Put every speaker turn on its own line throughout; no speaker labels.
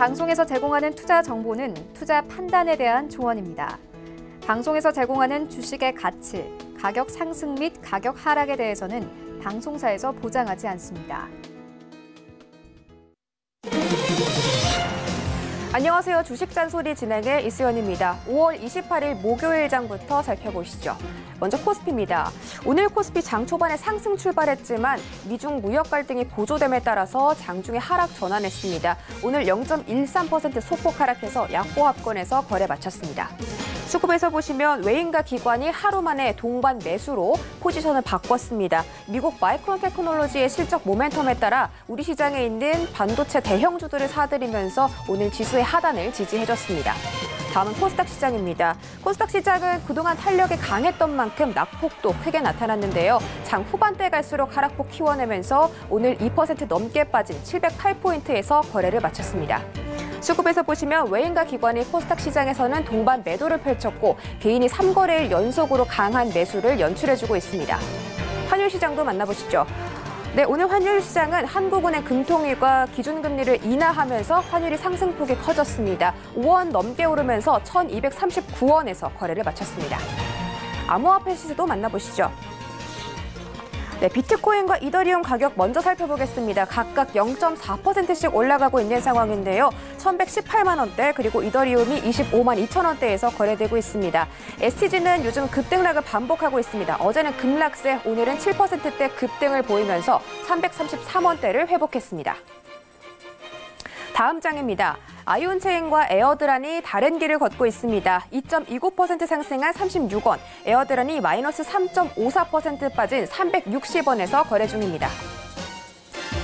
방송에서 제공하는 투자 정보는 투자 판단에 대한 조언입니다. 방송에서 제공하는 주식의 가치, 가격 상승 및 가격 하락에 대해서는 방송사에서 보장하지 않습니다.
안녕하세요. 주식잔소리 진행의 이수연입니다. 5월 28일 목요일장부터 살펴보시죠. 먼저 코스피입니다. 오늘 코스피 장 초반에 상승 출발했지만 미중 무역 갈등이 고조됨에 따라서 장중에 하락 전환했습니다. 오늘 0.13% 소폭 하락해서 약보합권에서 거래 마쳤습니다. 수급에서 보시면 외인과 기관이 하루 만에 동반 매수로 포지션을 바꿨습니다. 미국 마이크론 테크놀로지의 실적 모멘텀에 따라 우리 시장에 있는 반도체 대형주들을 사들이면서 오늘 지수의 하단을 지지해줬습니다. 다음은 코스닥 시장입니다. 코스닥 시장은 그동안 탄력이 강했던 만큼 낙폭도 크게 나타났는데요. 장 후반대 갈수록 하락폭 키워내면서 오늘 2% 넘게 빠진 708포인트에서 거래를 마쳤습니다. 수급에서 보시면 외인과 기관이 코스닥 시장에서는 동반 매도를 펼쳤고 개인이 3거래일 연속으로 강한 매수를 연출해주고 있습니다. 환율 시장도 만나보시죠. 네, 오늘 환율 시장은 한국은행 금통위가 기준금리를 인하하면서 환율이 상승폭이 커졌습니다. 5원 넘게 오르면서 1,239원에서 거래를 마쳤습니다. 암호화폐 시세도 만나보시죠. 네, 비트코인과 이더리움 가격 먼저 살펴보겠습니다. 각각 0.4%씩 올라가고 있는 상황인데요. 1,118만 원대 그리고 이더리움이 25만 2천 원대에서 거래되고 있습니다. STG는 요즘 급등락을 반복하고 있습니다. 어제는 급락세, 오늘은 7%대 급등을 보이면서 333원대를 회복했습니다. 다음 장입니다. 아이온체인과 에어드란이 다른 길을 걷고 있습니다. 2.29% 상승한 36원, 에어드란이 마이너스 3.54% 빠진 360원에서 거래 중입니다.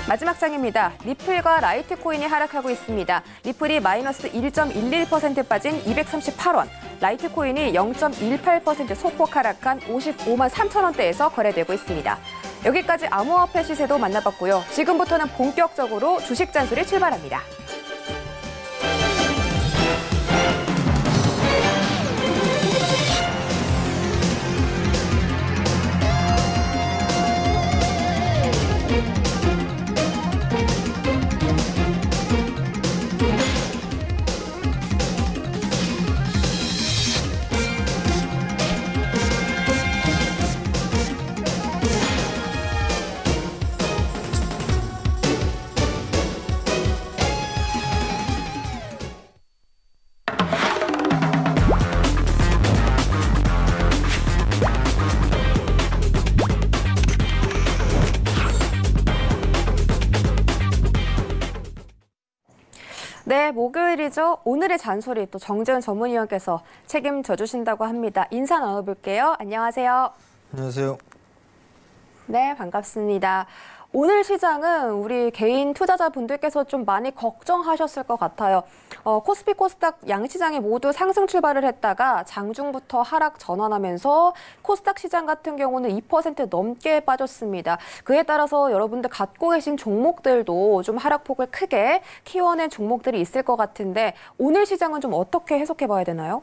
마지막 장입니다. 리플과 라이트코인이 하락하고 있습니다. 리플이 마이너스 1.11% 빠진 238원, 라이트코인이 0.18% 소폭 하락한 55만 3천 원대에서 거래되고 있습니다. 여기까지 암호화폐 시세도 만나봤고요. 지금부터는 본격적으로 주식 잔소리 출발합니다. 네, 목요일이죠. 오늘의 잔소리 또 정재훈 전문위원께서 책임져 주신다고 합니다. 인사 나눠볼게요. 안녕하세요.
안녕하세요.
네, 반갑습니다. 오늘 시장은 우리 개인 투자자분들께서 좀 많이 걱정하셨을 것 같아요. 코스피, 코스닥 양시장이 모두 상승 출발을 했다가 장중부터 하락 전환하면서 코스닥 시장 같은 경우는 2% 넘게 빠졌습니다. 그에 따라서 여러분들 갖고 계신 종목들도 좀 하락폭을 크게 키워낸 종목들이 있을 것 같은데 오늘 시장은 좀 어떻게 해석해 봐야 되나요?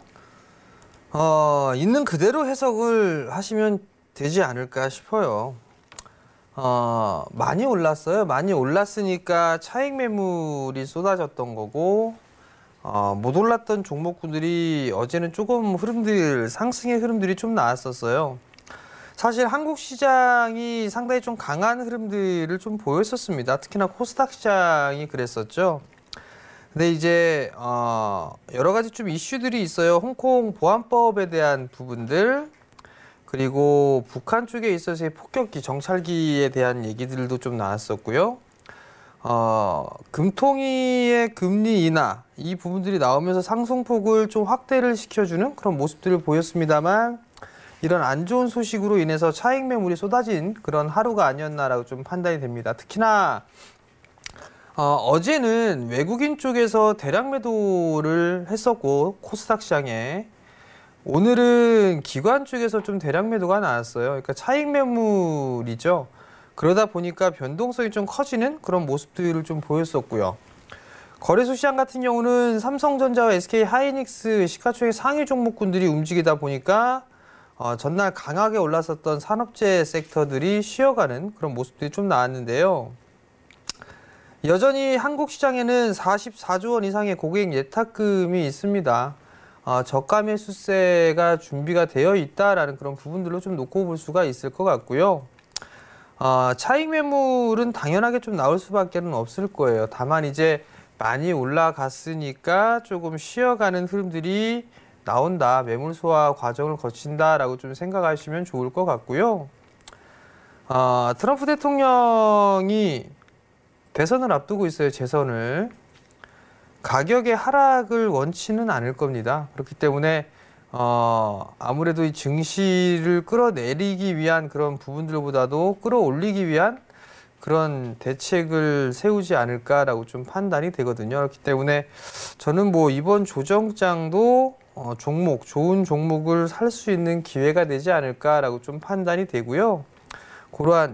있는 그대로 해석을 하시면 되지 않을까 싶어요. 많이 올랐어요. 많이 올랐으니까 차익 매물이 쏟아졌던 거고, 못 올랐던 종목군들이 어제는 조금 상승의 흐름들이 좀 나왔었어요. 사실 한국 시장이 상당히 좀 강한 흐름들을 좀 보였었습니다. 특히나 코스닥 시장이 그랬었죠. 근데 이제, 여러 가지 좀 이슈들이 있어요. 홍콩 보안법에 대한 부분들, 그리고 북한 쪽에 있어서의 폭격기, 정찰기에 대한 얘기들도 좀 나왔었고요. 금통위의 금리 인하, 이 부분들이 나오면서 상승폭을 좀 확대를 시켜주는 그런 모습들을 보였습니다만 이런 안 좋은 소식으로 인해서 차익 매물이 쏟아진 그런 하루가 아니었나라고 좀 판단이 됩니다. 특히나 어제는 외국인 쪽에서 대량 매도를 했었고 코스닥 시장에 오늘은 기관 쪽에서 좀 대량 매도가 나왔어요. 그러니까 차익 매물이죠. 그러다 보니까 변동성이 좀 커지는 그런 모습들을 좀 보였었고요. 거래소 시장 같은 경우는 삼성전자와 SK 하이닉스 시가총액 상위 종목군들이 움직이다 보니까 전날 강하게 올랐었던 산업재 섹터들이 쉬어가는 그런 모습들이 좀 나왔는데요. 여전히 한국 시장에는 44조 원 이상의 고객 예탁금이 있습니다. 저가 매수세가 준비가 되어 있다라는 그런 부분들로 좀 놓고 볼 수가 있을 것 같고요. 차익 매물은 당연하게 좀 나올 수밖에 없을 거예요. 다만 이제 많이 올라갔으니까 조금 쉬어가는 흐름들이 나온다. 매물 소화 과정을 거친다라고 좀 생각하시면 좋을 것 같고요. 트럼프 대통령이 대선을 앞두고 있어요. 재선을. 가격의 하락을 원치는 않을 겁니다. 그렇기 때문에 아무래도 이 증시를 끌어내리기 위한 그런 부분들보다도 끌어올리기 위한 그런 대책을 세우지 않을까라고 좀 판단이 되거든요. 그렇기 때문에 저는 뭐 이번 조정장도 좋은 종목을 살 수 있는 기회가 되지 않을까라고 좀 판단이 되고요.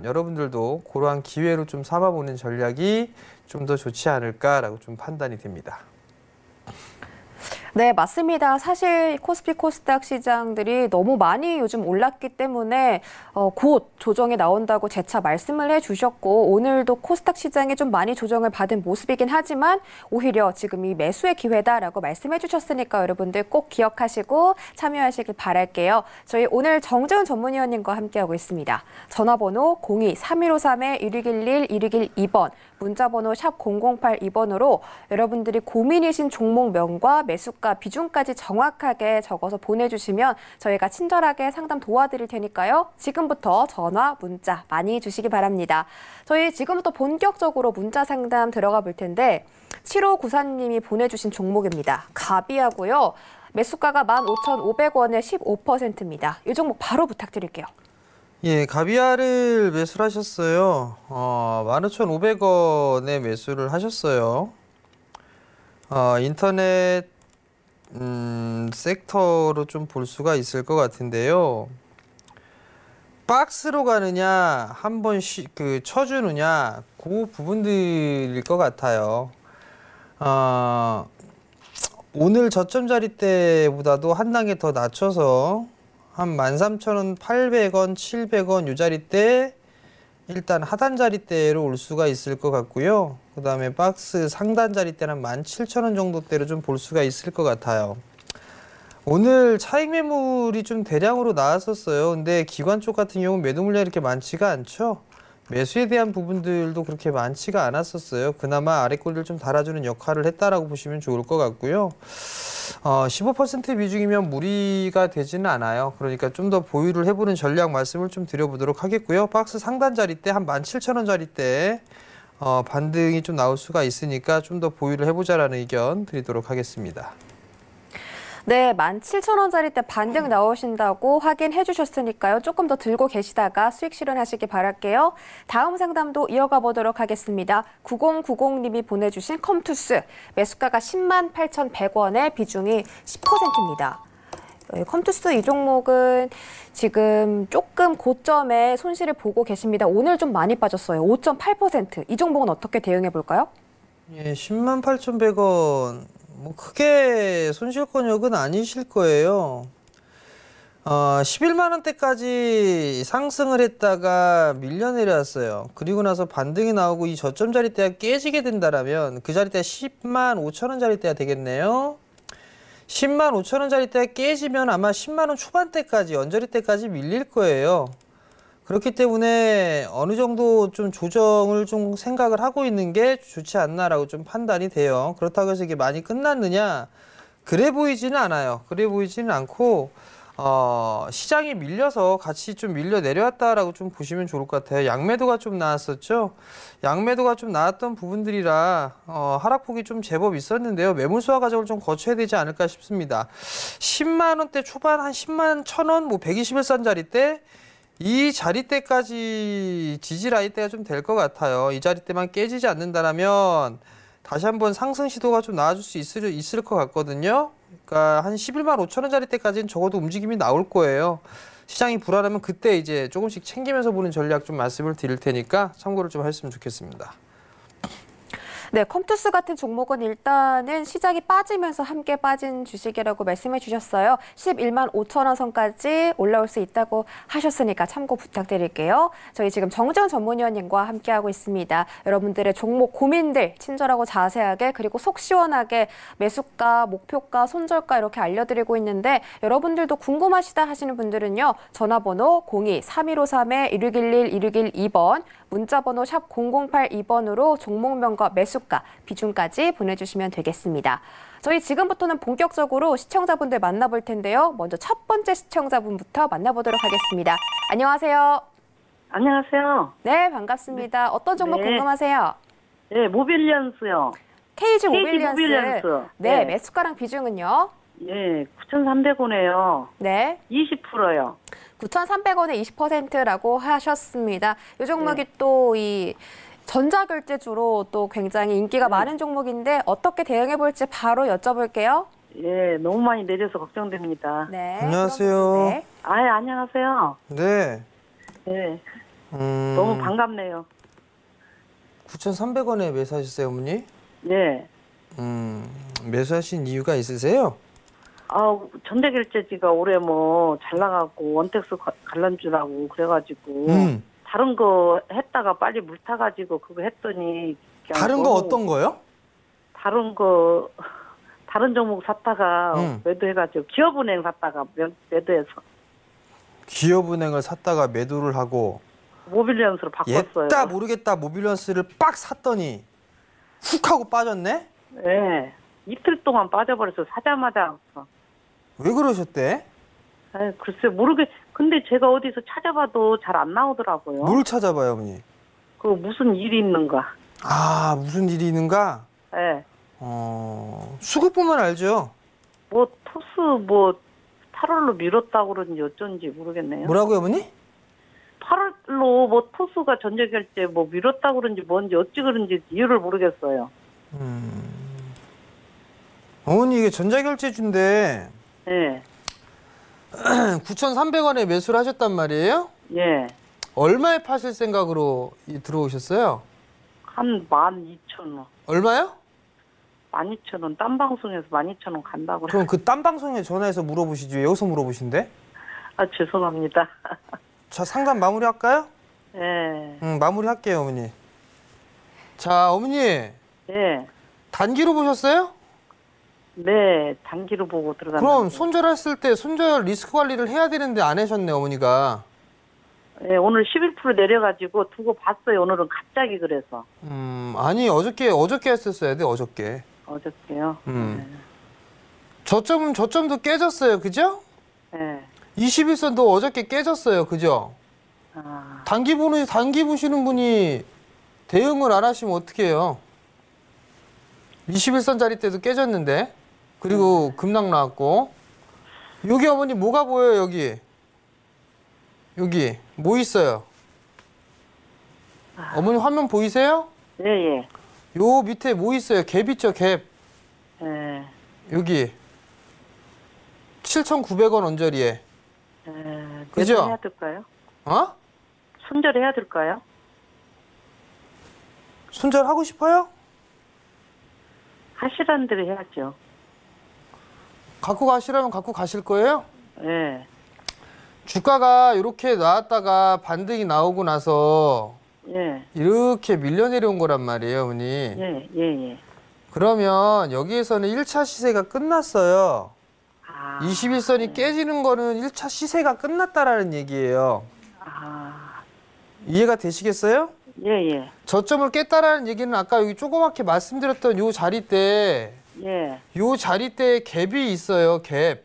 여러분들도 그러한 기회로 좀 삼아보는 전략이 좀 더 좋지 않을까라고 좀 판단이 됩니다.
네, 맞습니다. 사실 코스피 코스닥 시장들이 너무 많이 요즘 올랐기 때문에 곧 조정이 나온다고 재차 말씀을 해주셨고 오늘도 코스닥 시장이 좀 많이 조정을 받은 모습이긴 하지만 오히려 지금 이 매수의 기회다라고 말씀해 주셨으니까 여러분들 꼭 기억하시고 참여하시길 바랄게요. 저희 오늘 정재훈 전문위원님과 함께하고 있습니다. 전화번호 02-3153-1611-1612번 문자번호 샵 0082번으로 여러분들이 고민이신 종목명과 매수가 비중까지 정확하게 적어서 보내주시면 저희가 친절하게 상담 도와드릴 테니까요. 지금부터 전화, 문자 많이 주시기 바랍니다. 저희 지금부터 본격적으로 문자 상담 들어가 볼 텐데 7594님이 보내주신 종목입니다. 가비하고요. 매수가가 15,500원에 15%입니다. 이 종목 바로 부탁드릴게요.
예, 가비아를 매수를 하셨어요. 15,500원에 매수를 하셨어요. 인터넷 섹터로 좀 볼 수가 있을 것 같은데요. 박스로 가느냐, 한번 쳐주느냐, 그 부분들일 것 같아요. 오늘 저점 자리 때보다도 한 단계 더 낮춰서 한 13,800원, 700원 요 자리대 일단 하단 자리대로 올 수가 있을 것 같고요. 그 다음에 박스 상단 자리대는 17,000원 정도대로 좀 볼 수가 있을 것 같아요. 오늘 차익 매물이 좀 대량으로 나왔었어요. 근데 기관 쪽 같은 경우는 매도 물량이 이렇게 많지가 않죠. 매수에 대한 부분들도 그렇게 많지가 않았었어요. 그나마 아래 꼬리를 좀 달아주는 역할을 했다라고 보시면 좋을 것 같고요. 15% 비중이면 무리가 되지는 않아요. 그러니까 좀 더 보유를 해보는 전략 말씀을 좀 드려보도록 하겠고요. 박스 상단 자리대 한 17,000원 자리대 반등이 좀 나올 수가 있으니까 좀 더 보유를 해보자라는 의견 드리도록 하겠습니다.
네, 17,000원짜리 때 반등 나오신다고 확인해 주셨으니까요. 조금 더 들고 계시다가 수익 실현하시기 바랄게요. 다음 상담도 이어가 보도록 하겠습니다. 9090님이 보내주신 컴투스. 매수가가 108,100원에 비중이 10%입니다. 컴투스 이 종목은 지금 조금 고점에 손실을 보고 계십니다. 오늘 좀 많이 빠졌어요. 5.8%. 이 종목은 어떻게 대응해 볼까요?
예, 108,100원. 뭐 크게 손실권역은 아니실 거예요. 11만 원대까지 상승을 했다가 밀려 내려왔어요. 그리고 나서 반등이 나오고 이 저점 자리대가 깨지게 된다라면 그 자리대가 10만 5천 원 자리대가 되겠네요. 10만 5천 원 자리대가 깨지면 아마 10만 원 초반대까지 언저리대까지 밀릴 거예요. 그렇기 때문에 어느 정도 좀 조정을 좀 생각을 하고 있는 게 좋지 않나라고 좀 판단이 돼요. 그렇다고 해서 이게 많이 끝났느냐? 그래 보이지는 않아요. 그래 보이지는 않고 시장이 밀려서 같이 좀 밀려 내려왔다라고 좀 보시면 좋을 것 같아요. 양매도가 좀 나왔었죠. 양매도가 좀 나왔던 부분들이라 하락폭이 좀 제법 있었는데요. 매물 소화 과정을 좀 거쳐야 되지 않을까 싶습니다. 10만 원대 초반 한 10만 1,000원, 뭐 121선 자리대 이 자리대까지 지지 라인대가 좀 될 것 같아요. 이 자리대만 깨지지 않는다면 다시 한번 상승 시도가 좀 나와줄 수 있을 것 같거든요. 그러니까 한 11만 5천 원 자리대까지는 적어도 움직임이 나올 거예요. 시장이 불안하면 그때 이제 조금씩 챙기면서 보는 전략 좀 말씀을 드릴 테니까 참고를 좀 하셨으면 좋겠습니다.
네, 컴투스 같은 종목은 일단은 시장이 빠지면서 함께 빠진 주식이라고 말씀해 주셨어요. 11만 5천 원 선까지 올라올 수 있다고 하셨으니까 참고 부탁드릴게요. 저희 지금 정재훈 전문위원님과 함께하고 있습니다. 여러분들의 종목 고민들 친절하고 자세하게 그리고 속 시원하게 매수가, 목표가, 손절가 이렇게 알려드리고 있는데 여러분들도 궁금하시다 하시는 분들은요. 전화번호 02-3153-1611-1612번 문자번호 샵 0082번으로 종목명과 매수가, 비중까지 보내주시면 되겠습니다. 저희 지금부터는 본격적으로 시청자분들 만나볼 텐데요. 먼저 첫 번째 시청자분부터 만나보도록 하겠습니다. 안녕하세요.
안녕하세요.
네, 반갑습니다. 어떤 종목
네.
궁금하세요?
네, 모빌리언스요.
KG
KG
모빌리언스.
모빌리언스.
네,
네.
매수가랑 비중은요?
예, 9,300원에요.
네.
20%요.
9,300원에 20%라고 하셨습니다. 이 종목이 또 이 전자결제주로 또 굉장히 인기가 많은 종목인데 어떻게 대응해 볼지 바로 여쭤볼게요.
예, 너무 많이 내려서 걱정됩니다.
네.
안녕하세요.
네.
안녕하세요.
네.
네, 너무 반갑네요.
9,300원에 매수하셨어요, 어머니?
네.
매수하신 이유가 있으세요?
전자결제지가 올해 뭐 잘 나가고 원택스 관련주라고 그래가지고 다른 거 했다가 빨리 물 타가지고 그거 했더니 그냥
다른 거
너무
어떤 거요?
다른 종목 샀다가 매도해가지고 기업은행 샀다가 매도해서
기업은행을 샀다가 매도를 하고
모빌리언스로 바꿨어요.
옛다 모르겠다 모빌리언스를 빡 샀더니 훅 하고 빠졌네?
네. 이틀 동안 빠져버려서 사자마자.
왜 그러셨대?
글쎄 근데 제가 어디서 찾아봐도 잘 안 나오더라고요.
뭘 찾아봐요, 어머니?
그 무슨 일이 있는가.
아, 무슨 일이 있는가?
네.
수급 보면 알죠?
뭐 토스 8월로 미뤘다고 그러는지 어쩐지 모르겠네요.
뭐라고요, 어머니?
8월로 뭐 토스가 전자결제 미뤘다고 그런지 뭔지 어찌 그런지 이유를 모르겠어요.
어머니 이게 전자결제주인데
네.
9,300원에 매수를 하셨단 말이에요?
예.
얼마에 파실 생각으로 들어오셨어요?
한 12,000원.
얼마요?
12,000원. 딴 방송에서 12,000원 간다고.
그럼 그 딴 방송에 전화해서 물어보시지 왜 여기서 물어보신대?
죄송합니다.
자, 상담 마무리할까요?
예.
마무리할게요, 어머니. 자, 어머니.
예.
단기로 보셨어요?
네, 단기로 보고 들어갔는데.
그럼 손절했을 때 손절 리스크 관리를 해야 되는데 안 하셨네, 어머니가.
네, 오늘 11% 내려가지고 두고 봤어요. 오늘은 갑자기 그래서.
아니, 어저께 했었어야 돼, 어저께.
어저께요? 네.
저점도 깨졌어요, 그죠?
네.
21선도 어저께 깨졌어요, 그죠? 단기 보시는 분이 대응을 안 하시면 어떡해요? 21선짜리 때도 깨졌는데. 그리고 급락 나왔고. 여기 어머니 뭐가 보여요, 여기? 여기 뭐 있어요? 어머니 화면 보이세요?
예, 예.
요 밑에 뭐 있어요? 갭 있죠, 갭.
예.
여기 7,900원 언저리에. 그죠?
매도해야 될까요? 손절해야 될까요?
손절하고 싶어요?
하시라는 대로 해야죠.
갖고 가시라면 갖고 가실 거예요?
예.
주가가 이렇게 나왔다가 반등이 나오고 나서
예.
이렇게 밀려 내려온 거란 말이에요, 어머니.
예, 예, 예.
그러면 여기에서는 1차 시세가 끝났어요. 21선이 깨지는 거는 1차 시세가 끝났다라는 얘기예요. 이해가 되시겠어요?
예, 예.
저점을 깼다라는 얘기는 아까 여기 조그맣게 말씀드렸던 요 자리 때,
예.
요 자리 때 갭이 있어요, 갭.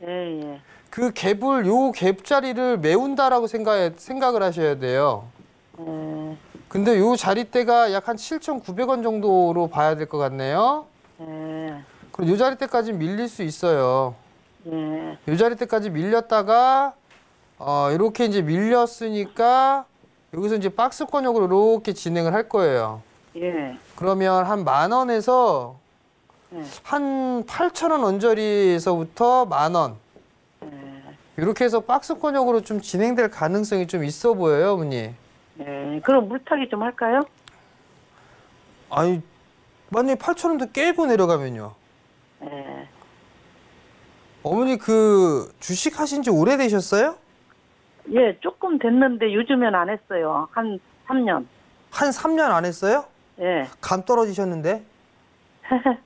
예, 예.
그 갭을, 요 갭 자리를 메운다라고 생각을 하셔야 돼요. 근데 요 자리대가 약 한 7,900원 정도로 봐야 될 것 같네요. 그럼 요 자리대까지 밀릴 수 있어요. 요 자리대까지 밀렸다가 이렇게 이제 밀렸으니까 여기서 이제 박스권역으로 이렇게 진행을 할 거예요.
예.
그러면 한 10,000원에서 한 8,000원 언저리에서부터 10,000원. 이렇게 해서 박스권역으로 좀 진행될 가능성이 좀 있어 보여요, 어머니.
그럼 물타기 좀 할까요?
아니, 만약에 8,000원도 깨고 내려가면요.
예.
어머니 그 주식 하신 지 오래되셨어요?
예, 조금 됐는데 요즘엔 안 했어요. 한 3년.
한 3년 안 했어요?
예.
감 떨어지셨는데?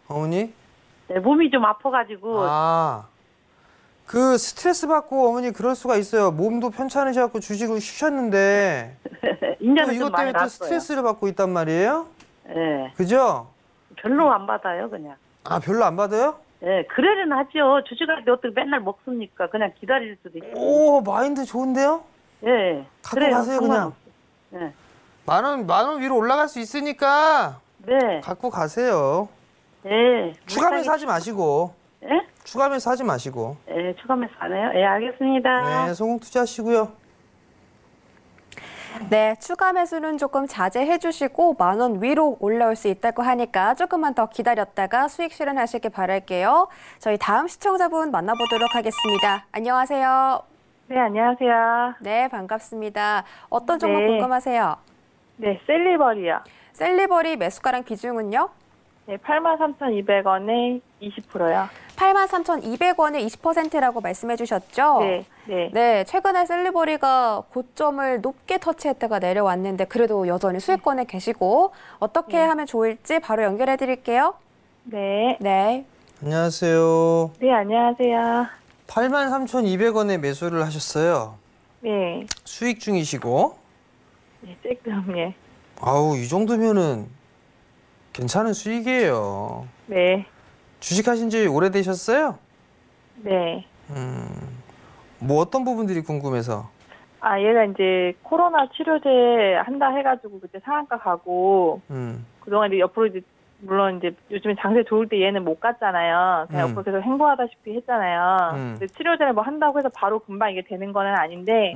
어머니?
네, 몸이 좀 아파가지고.
그 스트레스 받고 어머니 그럴 수가 있어요. 몸도 편찮으셔갖고 주식을 쉬셨는데
인제는
또
좀
이것
많이
때문에 또
났어요.
스트레스를 받고 있단 말이에요?
예.
그죠?
별로 안 받아요, 그냥.
아 별로 안 받아요?
예, 그래는 하죠. 주식할 때 어떻게 맨날 먹습니까? 그냥 기다릴 수도 있고.
오 마인드 좋은데요?
예.
갖고 가세요, 그냥.
예.
만 원 위로 올라갈 수 있으니까
네.
갖고 가세요.
예.
추가매수 하지 마시고.
예?
추가매수 하지 마시고.
예, 추가매수 안 해요? 예, 알겠습니다.
네, 소공 투자하시고요.
네, 추가 매수는 조금 자제해 주시고 10,000원 위로 올라올 수 있다고 하니까 조금만 더 기다렸다가 수익 실현하시길 바랄게요. 저희 다음 시청자분 만나보도록 하겠습니다. 안녕하세요.
네, 안녕하세요.
네, 반갑습니다. 어떤 종목
네.
궁금하세요?
네, 셀리버리요.
셀리버리 매수가랑 비중은요?
네, 83,200원에 20%요.
83,200원에 20%라고 말씀해 주셨죠?
네, 네.
네, 최근에 셀리버리가 고점을 높게 터치했다가 내려왔는데 그래도 여전히 수익권에 계시고 어떻게 하면 좋을지 바로 연결해 드릴게요.
네.
네.
안녕하세요.
네, 안녕하세요.
83,200원에 매수를 하셨어요.
네.
수익 중이시고.
네, 조금, 예.
아우, 이 정도면은 괜찮은 수익이에요.
네.
주식하신 지 오래되셨어요?
네.
뭐 어떤 부분들이 궁금해서?
아, 얘가 이제 코로나 치료제 한다 해가지고 그때 상한가 가고, 그동안 이제 옆으로 이제, 물론 이제 요즘에 장세 좋을 때 얘는 못 갔잖아요. 그냥 옆으로 계속 행보하다시피 했잖아요. 근데 치료제를 뭐 한다고 해서 바로 금방 이게 되는 거는 아닌데,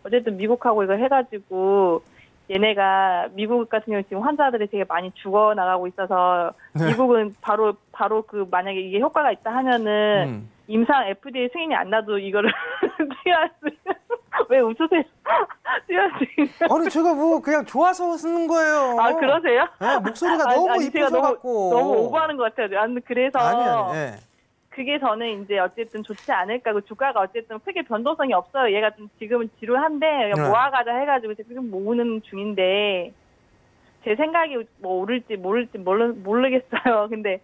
어쨌든 미국하고 이거 해가지고, 얘네가 미국 같은 경우 지금 환자들이 되게 많이 죽어나가고 있어서
네.
미국은 바로 그 만약에 이게 효과가 있다 하면은 임상 FDA 승인이 안 나도 이거를 투여할 수 있는 왜 웃으세요? 투여할 수 있는
아니 제가 뭐 그냥 좋아서 쓰는 거예요.
아 그러세요?
네, 목소리가 너무
제가
이쁘셔갖고
너무 오버하는 것 같아요. 그래서
아니. 네.
그게 저는 이제 어쨌든 좋지 않을까. 그 주가가 어쨌든 크게 변동성이 없어요. 얘가 좀 지금은 지루한데 모아가자 해가지고 지금 모으는 중인데 제 생각이 뭐 오를지 모르겠어요. 근데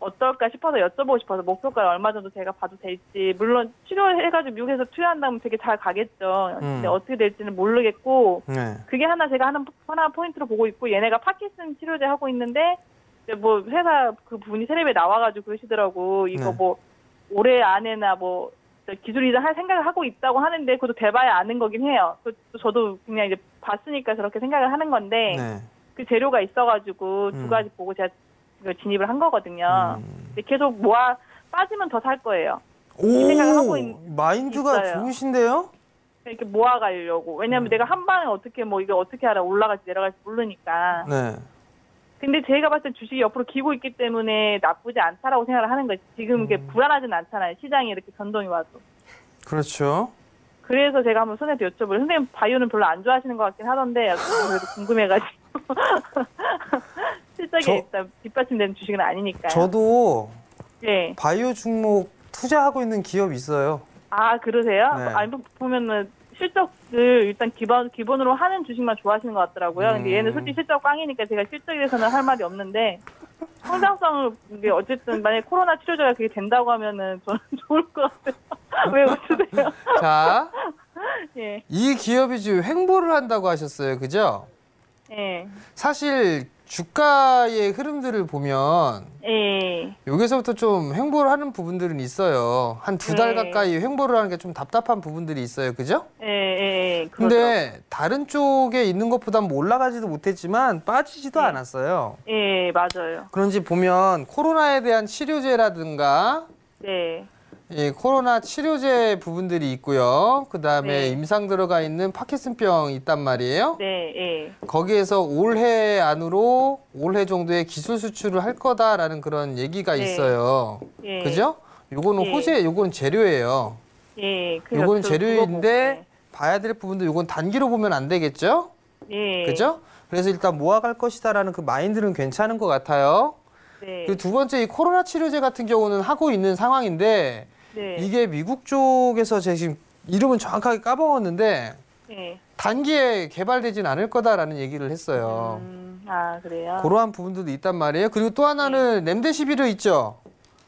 어떨까 싶어서 여쭤보고 싶어서 목표가 얼마 정도 제가 봐도 될지. 물론 치료해가지고 미국에서 투여한다면 되게 잘 가겠죠. 근데 어떻게 될지는 모르겠고
네.
그게 제가 하나 포인트로 보고 있고 얘네가 파킨슨 치료제 하고 있는데 뭐 회사 그 분이 텔레비에 나와가지고 그러시더라고. 이거
네.
뭐 올해 안에나 뭐 기술 이전 할 생각을 하고 있다고 하는데 그것도 돼봐야 아는 거긴 해요. 저도 그냥 이제 봤으니까 저렇게 생각을 하는 건데
네.
그 재료가 있어가지고 두 가지 보고 제가 이걸 진입을 한 거거든요. 근데 계속 빠지면 더 살 거예요.
오,
이 생각을 하고
마인드가
있어요.
좋으신데요?
이렇게 모아가려고. 왜냐면 내가 한 방에 어떻게 뭐 이거 어떻게 알아 올라갈지 내려갈지 모르니까.
네.
근데 제가 봤을 때 주식이 옆으로 기고 있기 때문에 나쁘지 않다라고 생각을 하는 거지. 지금 이게 불안하진 않잖아요. 시장이 이렇게 변동이 와도.
그렇죠.
그래서 제가 한번 선생님한테 여쭤보려고. 선생님 바이오는 별로 안 좋아하시는 것 같긴 하던데 그래도 궁금해가지고. 실적에 일단 뒷받침되는 주식은 아니니까요.
저도
네.
바이오 종목 투자하고 있는 기업 있어요.
아 그러세요?
네.
아니 보면은 실적을 일단 기본으로 하는 주식만 좋아하시는 것 같더라고요. 근데 얘는 솔직히 실적 꽝이니까 제가 실적에 대해서는 할 말이 없는데 성장성을 이게 어쨌든 만약에 코로나 치료제가 그게 된다고 하면은 저는 좋을 것 같아요. 왜 웃으세요?
자,
예.
이 기업이 지금 횡보를 한다고 하셨어요. 그죠?
예.
사실 주가의 흐름들을 보면
예.
여기서부터 좀 횡보를 하는 부분들은 있어요. 한 2달
네.
가까이 횡보를 하는 게 좀 답답한 부분들이 있어요. 그죠?
예.
근데 다른 쪽에 있는 것보다 뭐 올라가지도 못했지만 빠지지도
네.
않았어요.
예, 맞아요.
그런지 보면 코로나에 대한 치료제라든가
네.
예, 코로나 치료제 부분들이 있고요. 그다음에
네.
임상 들어가 있는 파킨슨병 있단 말이에요.
네, 예.
거기에서 올해 안으로 올해 정도의 기술 수출을 할 거다라는 그런 얘기가
네.
있어요.
예.
그죠? 요거는
예.
요거는 재료예요.
예.
요거는
저
재료인데
그거 보고,
봐야 될 부분도 요건 단기로 보면 안 되겠죠?
예.
그죠? 그래서 일단 모아갈 것이다라는 그 마인드는 괜찮은 것 같아요.
네.
그리고 두 번째, 이 코로나 치료제 같은 경우는 하고 있는 상황인데
네.
이게 미국 쪽에서 제가 지금 이름은 정확하게 까먹었는데
네.
단기에 개발되진 않을 거다라는 얘기를 했어요.
아, 그래요?
그러한 부분들도 있단 말이에요. 그리고 또 하나는 렘데시비르 있죠?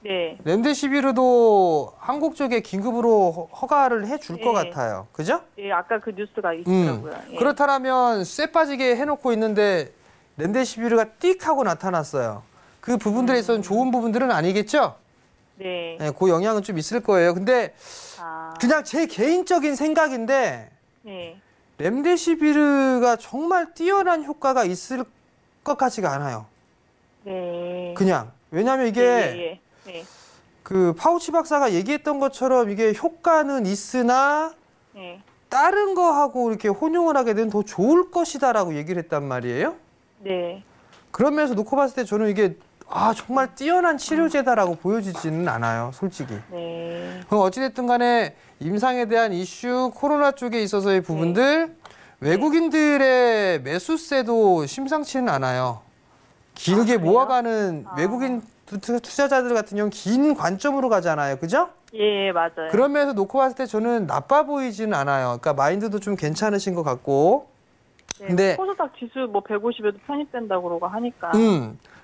네.
렘데시비르도 한국 쪽에 긴급으로 허가를 해줄 것
네.
같아요. 그죠?
예, 아까 그 뉴스가 있더라고요. 예.
그렇다면 쇠 빠지게 해놓고 있는데 렘데시비르가 띡 하고 나타났어요. 그 부분들에 있어서는 좋은 부분들은 아니겠죠?
네.
네, 그 영향은 좀 있을 거예요. 근데
아,
그냥 제 개인적인 생각인데
네.
렘데시비르가 정말 뛰어난 효과가 있을 것 같지가 않아요.
네.
그냥. 왜냐하면 이게
예. 네.
그 파우치 박사가 얘기했던 것처럼 이게 효과는 있으나
네.
다른 거하고 이렇게 혼용을 하게 되면 더 좋을 것이다라고 얘기를 했단 말이에요.
네.
그런 면에서 놓고 봤을 때 저는 이게 정말 뛰어난 치료제다라고 보여지지는 않아요, 솔직히.
네.
그럼 어찌됐든 간에 임상에 대한 이슈, 코로나 쪽에 있어서의 부분들, 외국인들의 매수세도 심상치는 않아요. 길게
그래요?
모아가는 외국인 투자자들 같은 경우는 긴 관점으로 가잖아요. 그죠?
예, 맞아요.
그런 면에서 놓고 봤을 때 저는 나빠 보이지는 않아요. 그러니까 마인드도 좀 괜찮으신 것 같고.
네,
근데
코스닥 지수 뭐 150에도 편입된다고 그러고 하니까.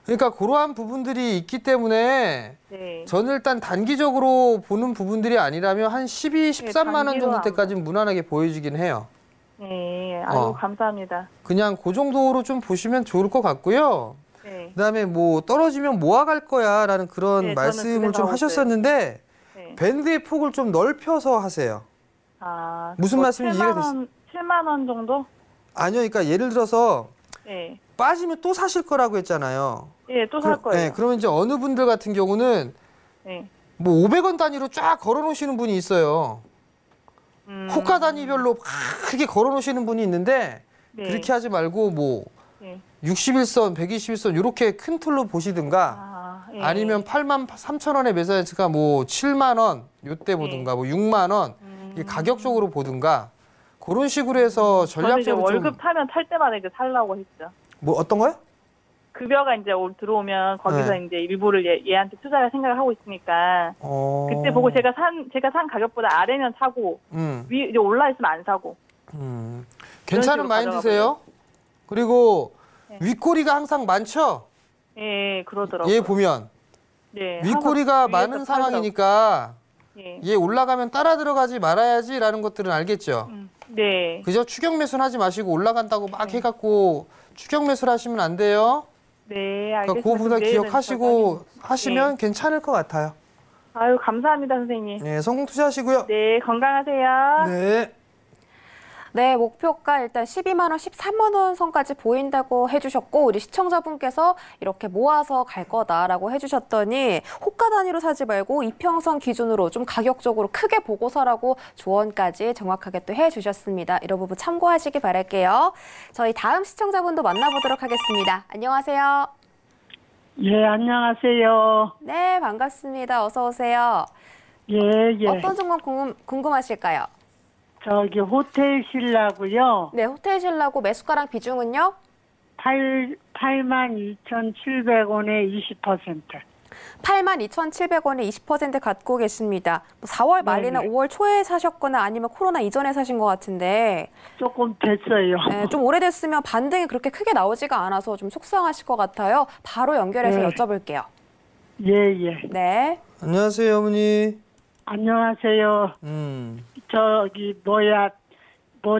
그러니까 그러한 부분들이 있기 때문에
네.
저는 일단 단기적으로 보는 부분들이 아니라면 한 12, 13만 원
단기로
정도 때까지는 무난하게 보여지긴 해요.
네. 아이고, 감사합니다.
그냥 그 정도로 좀 보시면 좋을 것 같고요.
네.
그다음에 뭐 떨어지면 모아갈 거야라는 그런
네,
말씀을
저는
좀
그래서
하셨었는데
네.
밴드의 폭을 좀 넓혀서 하세요.
아,
무슨
뭐
말씀인지 이해가 되시죠?
7만 원 정도?
아니요, 그러니까 예를 들어서
네.
빠지면 또 사실 거라고 했잖아요.
예, 또 살 거예요.
네, 그러면 이제 어느 분들 같은 경우는
네.
뭐 500원 단위로 쫙 걸어놓으시는 분이 있어요. 호가 단위별로 크게 걸어놓으시는 분이 있는데
네.
그렇게 하지 말고 뭐
네.
61선, 121선 이렇게 큰 틀로 보시든가
예.
아니면 8만 3천 원의 매수가가 뭐 7만 원 요때 보든가 뭐 6만 원 이게 가격적으로 보든가 그런 식으로 해서
저는 이제
전략적으로
월급 타면 탈 때마다 이제 살라고 했죠.
뭐 어떤 거요?
급여가 이제 들어오면 거기서
네.
이제 일부를 얘한테 투자할 생각을 하고 있으니까 그때 보고 제가 산 가격보다 아래면 사고 위 이제 올라 있으면 안 사고.
괜찮은
식으로
마인드세요. 그리고
네.
윗꼬리가 항상 많죠?
예, 그러더라고요.
얘 보면
네,
윗꼬리가
항상
많은
위에서
상황이니까
예.
얘 올라가면 따라 들어가지 말아야지라는 것들은 알겠죠?
네.
그죠? 추격 매수는 하지 마시고 올라간다고 막 해갖고 추격 매수를 하시면 안 돼요.
네,
그러니까
알겠습니다.
그 부분
내일은
기억하시고 하시면
네.
괜찮을 것 같아요.
아유, 감사합니다, 선생님.
네, 성공 투자하시고요.
네, 건강하세요.
네.
네, 목표가 일단 12만 원, 13만 원 선까지 보인다고 해주셨고 우리 시청자분께서 이렇게 모아서 갈 거다라고 해주셨더니 호가 단위로 사지 말고 이평선 기준으로 좀 가격적으로 크게 보고 사라고 조언까지 정확하게 또 해주셨습니다. 이런 부분 참고하시기 바랄게요. 저희 다음 시청자분도 만나보도록 하겠습니다. 안녕하세요.
예, 안녕하세요.
네, 반갑습니다. 어서 오세요.
예, 예.
어떤 종목 궁금하실까요?
저기 호텔 신라고요.
네, 호텔 신라고 매수가랑 비중은요?
82,700원에 20%.
82,700원에 20% 갖고 계십니다. 4월 말이나
네네.
5월 초에 사셨거나 아니면 코로나 이전에 사신 것 같은데
조금 됐어요.
네, 좀 오래됐으면 반등이 그렇게 크게 나오지가 않아서 좀 속상하실 것 같아요. 바로 연결해서
네.
여쭤볼게요.
예, 예.
네.
안녕하세요, 어머니.
안녕하세요. 저기 뭐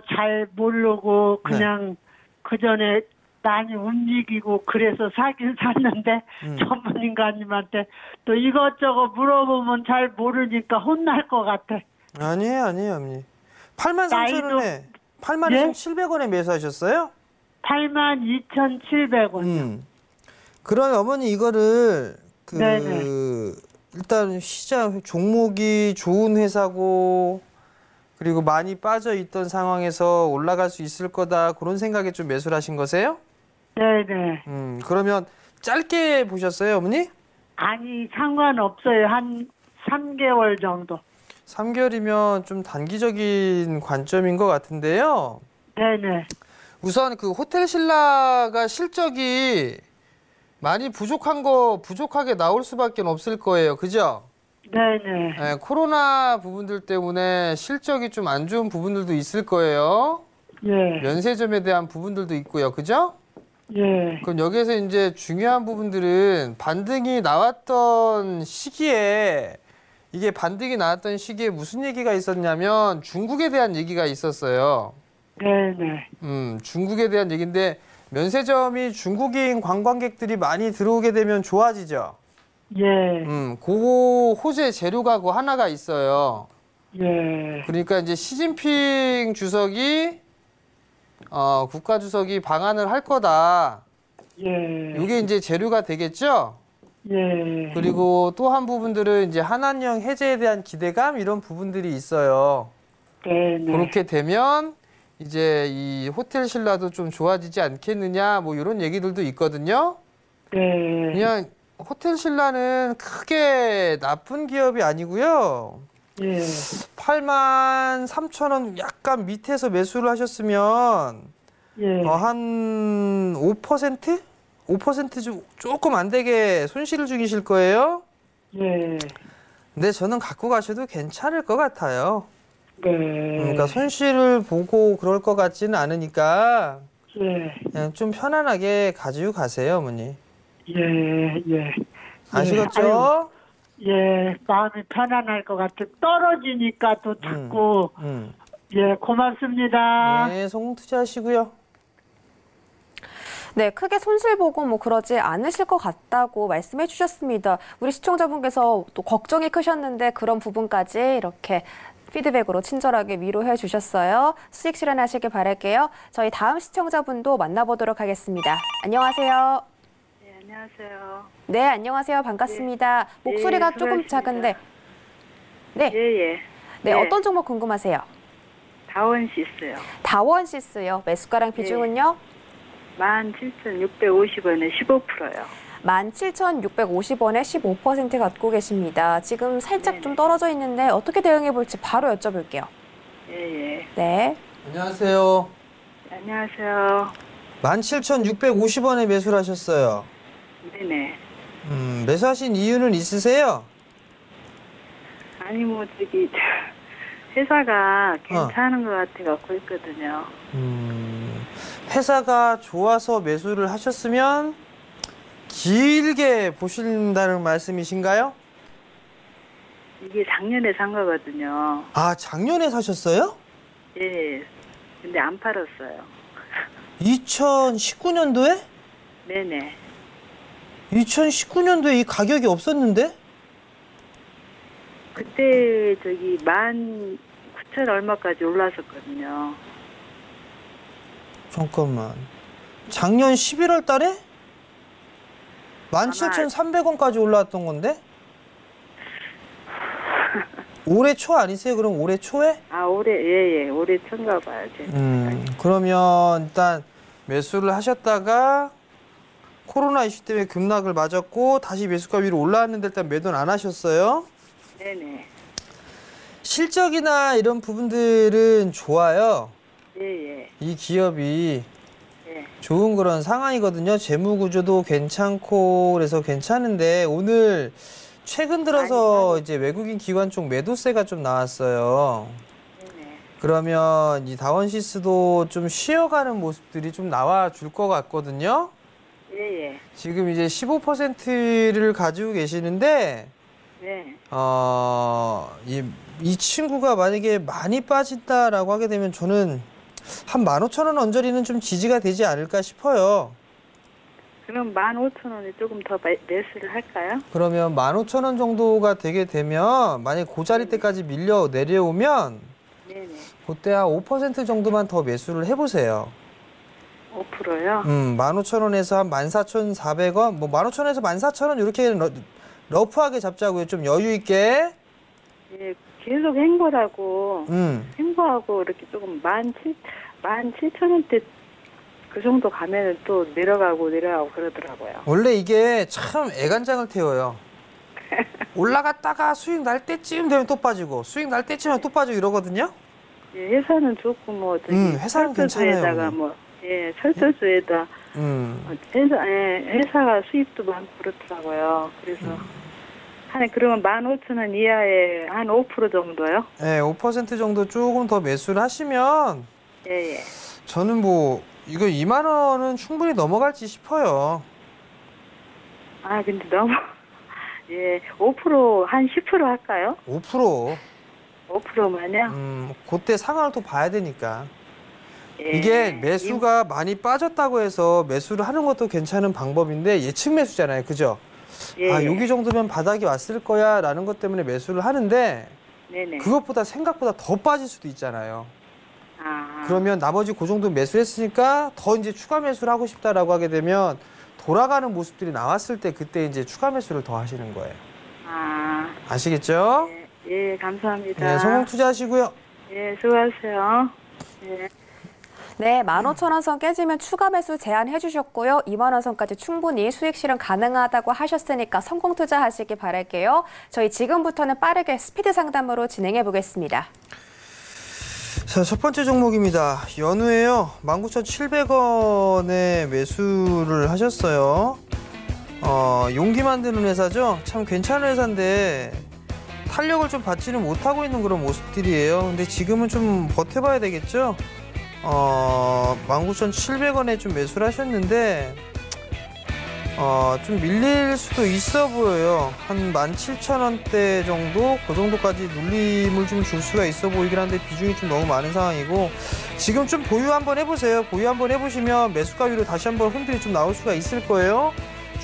잘 모르고 그냥 그 전에 많이 움직이고 그래서 사긴 샀는데 전문인가님한테 또 이것저것 물어보면 잘 모르니까 혼날 것 같아.
아니에요, 어머니. 83,000원에 82,700원에 매수하셨어요?
82,700원.
그럼 어머니 이거를
네네.
일단 시장 종목이 좋은 회사고 그리고 많이 빠져 있던 상황에서 올라갈 수 있을 거다 그런 생각에 좀 매수를 하신 거세요?
네네.
그러면 짧게 보셨어요, 어머니?
아니 상관없어요. 한 3개월 정도.
3개월이면 좀 단기적인 관점인 것 같은데요.
네네.
우선 그 호텔 신라가 실적이 많이 부족하게 나올 수밖에 없을 거예요. 그죠?
네네.
네, 코로나 부분들 때문에 실적이 좀 안 좋은 부분들도 있을 거예요.
예.
면세점에 대한 부분들도 있고요. 그죠?
예.
그럼 여기에서 이제 중요한 부분들은 반등이 나왔던 시기에 무슨 얘기가 있었냐면 중국에 대한 얘기가 있었어요.
네네.
중국에 대한 얘기인데 면세점이 중국인 관광객들이 많이 들어오게 되면 좋아지죠.
예.
그 호재 재료가 그 하나가 있어요.
예.
그러니까 이제 시진핑 주석이 국가주석이 방한을 할 거다.
예.
이게 이제 재료가 되겠죠.
예.
그리고 또 한 부분들은 이제 한한령 해제에 대한 기대감 이런 부분들이 있어요.
네네.
그렇게 되면 이제 이 호텔 신라도 좀 좋아지지 않겠느냐 뭐 이런 얘기들도 있거든요.
네.
그냥 호텔 신라는 크게 나쁜 기업이 아니고요.
예.
83,000원 약간 밑에서 매수를 하셨으면
예.
한 5%? 5% 조금 안 되게 손실을 죽이실 거예요.
예.
근데 저는 갖고 가셔도 괜찮을 것 같아요.
네.
그러니까 손실을 보고 그럴 것 같지는 않으니까
예.
그냥 좀 편안하게 가지고 가세요, 어머니.
예. 예.
아시겠죠?
예, 마음이 편안할 것 같아. 떨어지니까 또 자꾸. 예, 고맙습니다.
네, 성공 투자하시고요.
네, 크게 손실 보고 뭐 그러지 않으실 것 같다고 말씀해 주셨습니다. 우리 시청자분께서 또 걱정이 크셨는데 그런 부분까지 이렇게 피드백으로 친절하게 위로해 주셨어요. 수익 실현하시길 바랄게요. 저희 다음 시청자분도 만나보도록 하겠습니다. 안녕하세요.
네, 안녕하세요.
네, 안녕하세요. 반갑습니다. 목소리가
예,
조금
수고하십니다.
작은데. 네.
예.
네, 어떤 종목 궁금하세요?
다원시스요.
다원시스요. 매수가랑 비중은요?
17,650원에 15%요.
17,650원에 15% 갖고 계십니다. 지금 살짝 좀 떨어져 있는데 어떻게 대응해 볼지 바로 여쭤볼게요.
예.
네.
안녕하세요.
안녕하세요.
17,650원에 매수를 하셨어요.
네네.
매수하신 이유는 있으세요?
아니 뭐 저기 회사가 괜찮은 것 같아갖고 있거든요.
회사가 좋아서 매수를 하셨으면 길게 보신다는 말씀이신가요?
이게 작년에 산 거거든요.
아, 작년에 사셨어요?
예. 근데 안 팔았어요.
2019년도에?
네네.
2019년도에 이 가격이 없었는데?
그때 저기 19,000 얼마까지 올랐었거든요.
잠깐만. 작년 11월 달에? 17,300원까지 올라왔던 건데? 올해 초 아니세요? 그럼 올해 초에?
아, 올해 초인가 봐요.
그러면 일단 매수를 하셨다가 코로나 이슈 때문에 급락을 맞았고 다시 매수가 위로 올라왔는데 일단 매도는 안 하셨어요?
네네.
실적이나 이런 부분들은 좋아요.
예.
이 기업이
예.
좋은 그런 상황이거든요. 재무 구조도 괜찮고 그래서 괜찮은데 오늘 최근 들어서 이제 외국인 기관 쪽 매도세가 좀 나왔어요.
네네.
그러면 이 다원시스도 좀 쉬어가는 모습들이 좀 나와줄 것 같거든요.
예.
지금 이제 15%를 가지고 계시는데
네.
이 친구가 만약에 많이 빠진다라고 하게 되면 저는 한 15,000원 언저리는 좀 지지가 되지 않을까 싶어요.
그럼 15,000원에 조금 더 매수를 할까요?
그러면 15,000원 정도가 되게 되면 만약에 그 자리 때까지 밀려 내려오면
네네.
그때 한 5% 정도만 더 매수를 해보세요.
5%요?
15,000원에서 한 14,400원, 뭐 15,000원에서 14,000원 이렇게 러프하게 잡자고요. 좀 여유 있게.
예, 계속 횡보하고 이렇게 조금 17,000원대 그 정도 가면은 또 내려가고 그러더라고요.
원래 이게 참 애간장을 태워요. 올라갔다가 수익 날 때쯤 되면 또 빠지고 수익 날 때쯤 하면 또 빠지고 이러거든요.
예, 회사는 좋고 뭐 저기
회사는 괜찮아요.
에다가 뭐 예, 철저주에다 회사가 수입도 많고 그렇더라고요. 그래서 한 그러면 15,000원 이하에 한 5% 정도요?
네, 5% 정도 조금 더 매수를 하시면
예, 예.
저는 뭐 이거 2만 원은 충분히 넘어갈지 싶어요.
아, 근데 너무 예, 5% 한 10% 할까요?
5%.
5%만요?
그때 상황을 또 봐야 되니까.
예.
이게 매수가 많이 빠졌다고 해서 매수를 하는 것도 괜찮은 방법인데 예측 매수잖아요. 그죠?
예,
아,
예.
여기 정도면 바닥이 왔을 거야 라는 것 때문에 매수를 하는데
네네.
그것보다 생각보다 더 빠질 수도 있잖아요.
아.
그러면 나머지 그 정도 매수했으니까 더 이제 추가 매수를 하고 싶다라고 하게 되면 돌아가는 모습들이 나왔을 때 그때 이제 추가 매수를 더 하시는 거예요.
아.
아시겠죠?
예, 감사합니다.
네, 성공 투자하시고요.
예, 수고하세요. 예.
네, 15,000원 선 깨지면 추가 매수 제한해 주셨고요. 2만 원 선까지 충분히 수익 실현 가능하다고 하셨으니까 성공 투자하시기 바랄게요. 저희 지금부터는 빠르게 스피드 상담으로 진행해 보겠습니다.
자, 첫 번째 종목입니다. 연우예요. 19,700원에 매수를 하셨어요. 용기 만드는 회사죠. 참 괜찮은 회사인데 탄력을 좀 받지는 못하고 있는 그런 모습들이에요. 근데 지금은 좀 버텨봐야 되겠죠. 19,700원에 좀 매수를 하셨는데 좀 밀릴 수도 있어 보여요. 한 17,000원대 정도, 그 정도까지 눌림을 좀 줄 수가 있어 보이긴 한데 비중이 좀 너무 많은 상황이고 지금 좀 보유 한번 해보세요. 보유 한번 해보시면 매수가 위로 다시 한번 흔들이 좀 나올 수가 있을 거예요.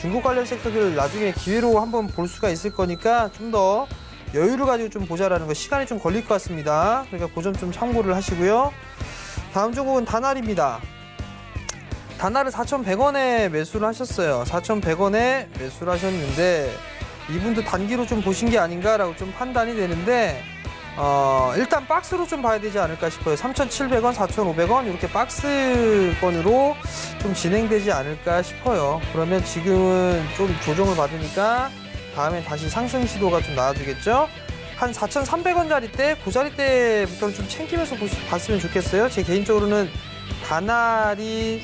중국 관련 섹터들 나중에 기회로 한번 볼 수가 있을 거니까 좀 더 여유를 가지고 좀 보자라는 거 시간이 좀 걸릴 것 같습니다. 그러니까 그 점 좀 참고를 하시고요. 다음 종목은 다날입니다. 다날은 4,100원에 매수를 하셨어요. 4,100원에 매수를 하셨는데 이분도 단기로 좀 보신 게 아닌가라고 좀 판단이 되는데 일단 박스로 좀 봐야 되지 않을까 싶어요. 3,700원, 4,500원 이렇게 박스권으로 좀 진행되지 않을까 싶어요. 그러면 지금은 좀 조정을 받으니까 다음에 다시 상승 시도가 좀 나와주겠죠. 한 4,300원짜리 때, 그 자리 때부터는 좀 챙기면서 봤으면 좋겠어요. 제 개인적으로는 다날이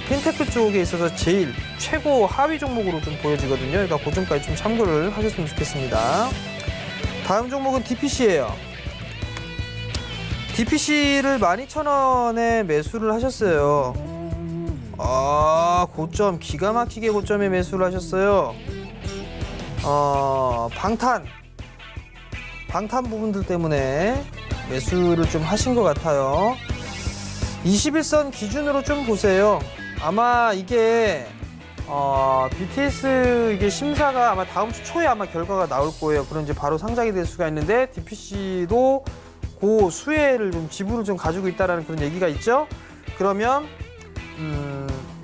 핀테크 쪽에 있어서 제일 최고 하위 종목으로 좀 보여지거든요. 그러니까 그 점까지 좀 참고를 하셨으면 좋겠습니다. 다음 종목은 DPC예요. DPC를 12,000원에 매수를 하셨어요. 고점, 기가 막히게 고점에 매수를 하셨어요. 방탄 부분들 때문에 매수를 좀 하신 것 같아요. 21선 기준으로 좀 보세요. 아마 이게 BTS 이게 심사가 아마 다음 주 초에 아마 결과가 나올 거예요. 그럼 이제 바로 상장이 될 수가 있는데 DPC도 그 수혜를 좀 지분을 좀 가지고 있다라는 그런 얘기가 있죠. 그러면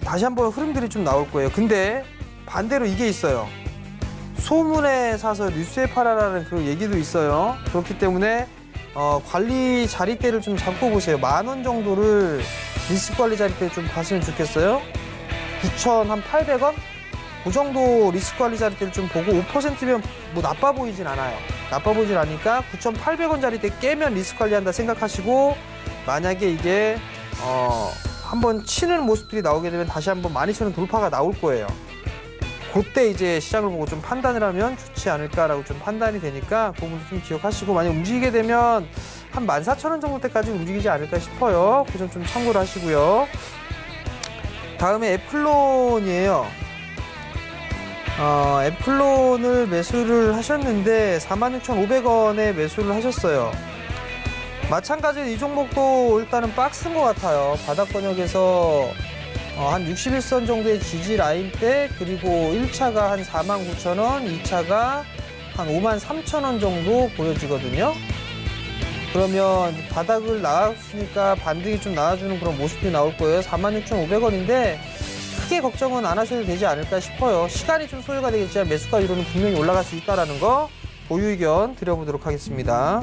다시 한번 흐름들이 좀 나올 거예요. 근데 반대로 이게 있어요. 소문에 사서 뉴스에 팔아라는 그 얘기도 있어요. 그렇기 때문에 관리 자리대를 좀 잡고 보세요. 10,000원 정도를 리스크 관리 자리대 좀 봤으면 좋겠어요. 9,800원? 그 정도 리스크 관리 자리대를 좀 보고 5%면 뭐 나빠 보이진 않아요. 나빠 보이진 않으니까 9,800원 자리대 깨면 리스크 관리한다 생각하시고 만약에 이게 한번 치는 모습들이 나오게 되면 다시 한번 12,000원 돌파가 나올 거예요. 그때 이제 시장을 보고 좀 판단을 하면 좋지 않을까라고 좀 판단이 되니까 그 부분 좀 기억하시고 만약 움직이게 되면 한 14,000원 정도 때까지 움직이지 않을까 싶어요. 그 점 좀 참고를 하시고요. 다음에 애플론이에요. 애플론을 매수를 하셨는데 46,500원에 매수를 하셨어요. 마찬가지로 이 종목도 일단은 박스인 것 같아요. 바닥권역에서 한 61선 정도의 지지 라인 때 그리고 1차가 한 49,000원, 2차가 한 53,000원 정도 보여지거든요. 그러면 바닥을 나왔으니까 반등이 좀 나와주는 그런 모습이 나올 거예요. 46,500원인데 크게 걱정은 안 하셔도 되지 않을까 싶어요. 시간이 좀 소요가 되겠지만 매수가 위로는 분명히 올라갈 수 있다는 거 보유 의견 드려보도록 하겠습니다.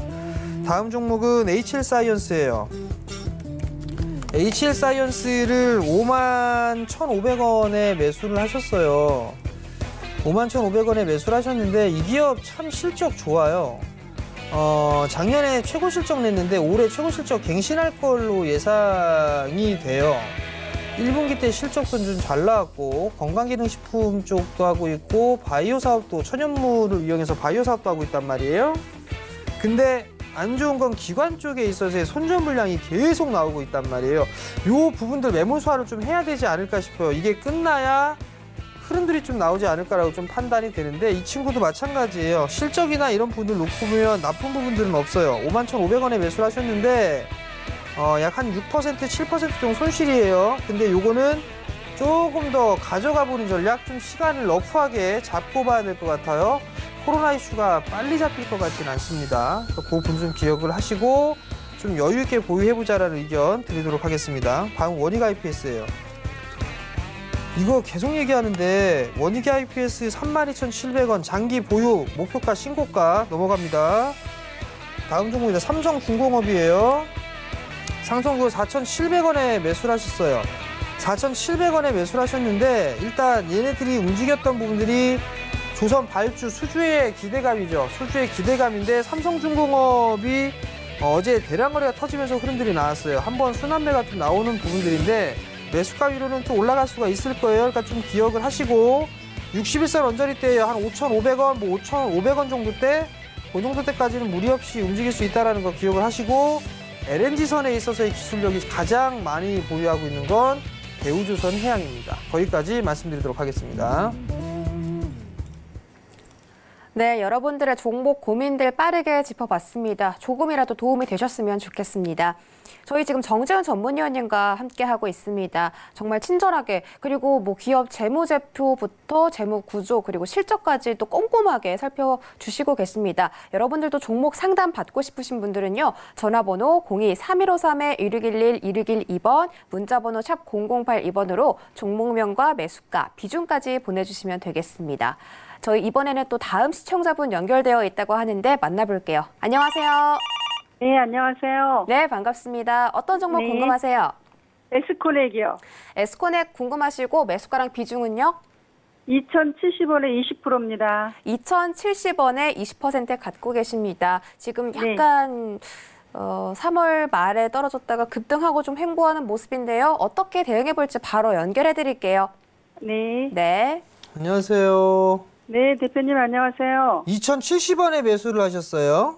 다음 종목은 HL사이언스예요. HL사이언스를 51,500원에 매수를 하셨어요. 51,500원에 매수를 하셨는데 이 기업 참 실적 좋아요. 작년에 최고 실적 냈는데 올해 최고 실적 갱신할 걸로 예상이 돼요. 1분기 때 실적도 좀 잘 나왔고 건강기능식품 쪽도 하고 있고 바이오 사업도 천연물을 이용해서 바이오 사업도 하고 있단 말이에요. 근데 안 좋은 건 기관 쪽에 있어서의 손절 물량이 계속 나오고 있단 말이에요. 요 부분들 매물 소화를 좀 해야 되지 않을까 싶어요. 이게 끝나야 흐름들이 좀 나오지 않을까라고 좀 판단이 되는데 이 친구도 마찬가지예요. 실적이나 이런 부분을 놓고 보면 나쁜 부분들은 없어요. 51,500원에 매수를 하셨는데 약 한 6%, 7% 정도 손실이에요. 근데 요거는 조금 더 가져가 보는 전략, 좀 시간을 러프하게 잡고 봐야 될 것 같아요. 코로나 이슈가 빨리 잡힐 것 같지는 않습니다. 그 부분 좀 기억을 하시고 좀 여유 있게 보유해보자라는 의견 드리도록 하겠습니다. 다음 원익 IPS예요. 이거 계속 얘기하는데 원익 IPS 32,700원 장기 보유 목표가 신고가 넘어갑니다. 다음 종목입니다. 삼성중공업이에요. 삼성도 4,700원에 매수를 하셨어요. 4,700원에 매수를 하셨는데 일단 얘네들이 움직였던 부분들이 조선 발주 수주의 기대감이죠. 수주의 기대감인데 삼성중공업이 어제 대량 거래가 터지면서 흐름들이 나왔어요. 한번 순환매가 좀 나오는 부분들인데 매수가 위로는 또 올라갈 수가 있을 거예요. 그러니까 좀 기억을 하시고 61선 언저리 때 한 5,500원, 뭐 5,500원 정도 때 그 정도 때까지는 무리 없이 움직일 수 있다는 거 기억을 하시고 LNG선에 있어서의 기술력이 가장 많이 보유하고 있는 건 대우조선 해양입니다. 거기까지 말씀드리도록 하겠습니다.
네, 여러분들의 종목 고민들 빠르게 짚어봤습니다. 조금이라도 도움이 되셨으면 좋겠습니다. 저희 지금 정재훈 전문위원님과 함께하고 있습니다. 정말 친절하게 그리고 뭐 기업 재무제표부터 재무구조 그리고 실적까지 또 꼼꼼하게 살펴주시고 계십니다. 여러분들도 종목 상담 받고 싶으신 분들은요. 전화번호 02-3153-1611, 1612번, 문자번호 샵 0082번으로 종목명과 매수가, 비중까지 보내주시면 되겠습니다. 저희 이번에는 또 다음 시청자분 연결되어 있다고 하는데 만나볼게요. 안녕하세요.
네, 안녕하세요.
네, 반갑습니다. 어떤 종목
네.
궁금하세요?
에스코넥이요.
에스코넥 궁금하시고 매수가랑 비중은요?
2,070원에 20%입니다.
2,070원에 20% 갖고 계십니다. 지금 약간 3월 말에 떨어졌다가 급등하고 좀 횡보하는 모습인데요. 어떻게 대응해 볼지 바로 연결해 드릴게요.
네.
네.
안녕하세요.
네, 대표님 안녕하세요.
2,070원에 매수를 하셨어요?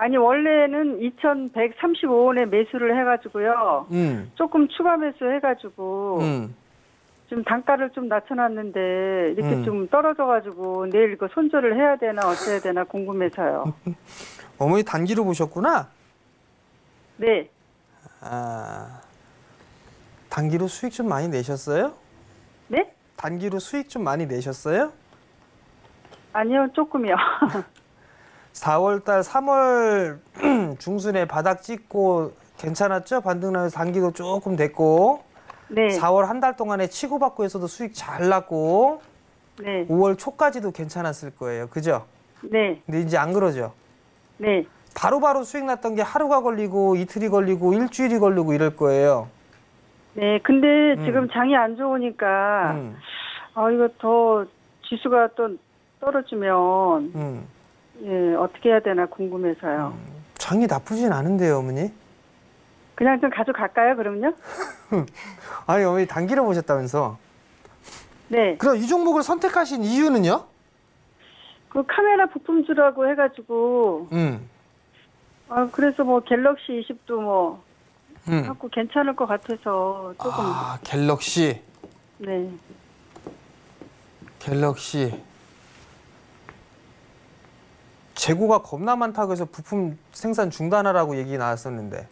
아니, 원래는 2,135원에 매수를 해가지고요. 조금 추가 매수 해가지고 좀 단가를 좀 낮춰놨는데 이렇게 좀 떨어져가지고 내일 이거 손절을 해야 되나 어찌해야 되나 궁금해서요.
어머니 단기로 보셨구나?
네.
아, 단기로 수익 좀 많이 내셨어요?
네?
단기로 수익 좀 많이 내셨어요?
아니요, 조금이요.
4월달, 3월 중순에 바닥 찍고 괜찮았죠? 반등 나면서 단기도 조금 됐고
네.
4월 한 달 동안에 치고받고에서도 수익 잘 났고
네.
5월 초까지도 괜찮았을 거예요. 그죠?
네.
근데 이제 안 그러죠?
네.
바로바로 수익 났던 게 하루가 걸리고 이틀이 걸리고 일주일이 걸리고 이럴 거예요.
네, 근데 지금 장이 안 좋으니까 이거 더 지수가 또 떨어지면 예, 어떻게 해야 되나 궁금해서요.
장이 나쁘진 않은데요, 어머니?
그냥 좀 가져갈까요, 그럼요?
아니, 어머니 단기로 보셨다면서?
네.
그럼 이 종목을 선택하신 이유는요?
그 카메라 부품주라고 해가지고 그래서 뭐 갤럭시 20도 뭐 갖고 괜찮을 것 같아서 조금.
아, 갤럭시.
네.
갤럭시. 재고가 겁나 많다고 해서 부품 생산 중단하라고 얘기 나왔었는데.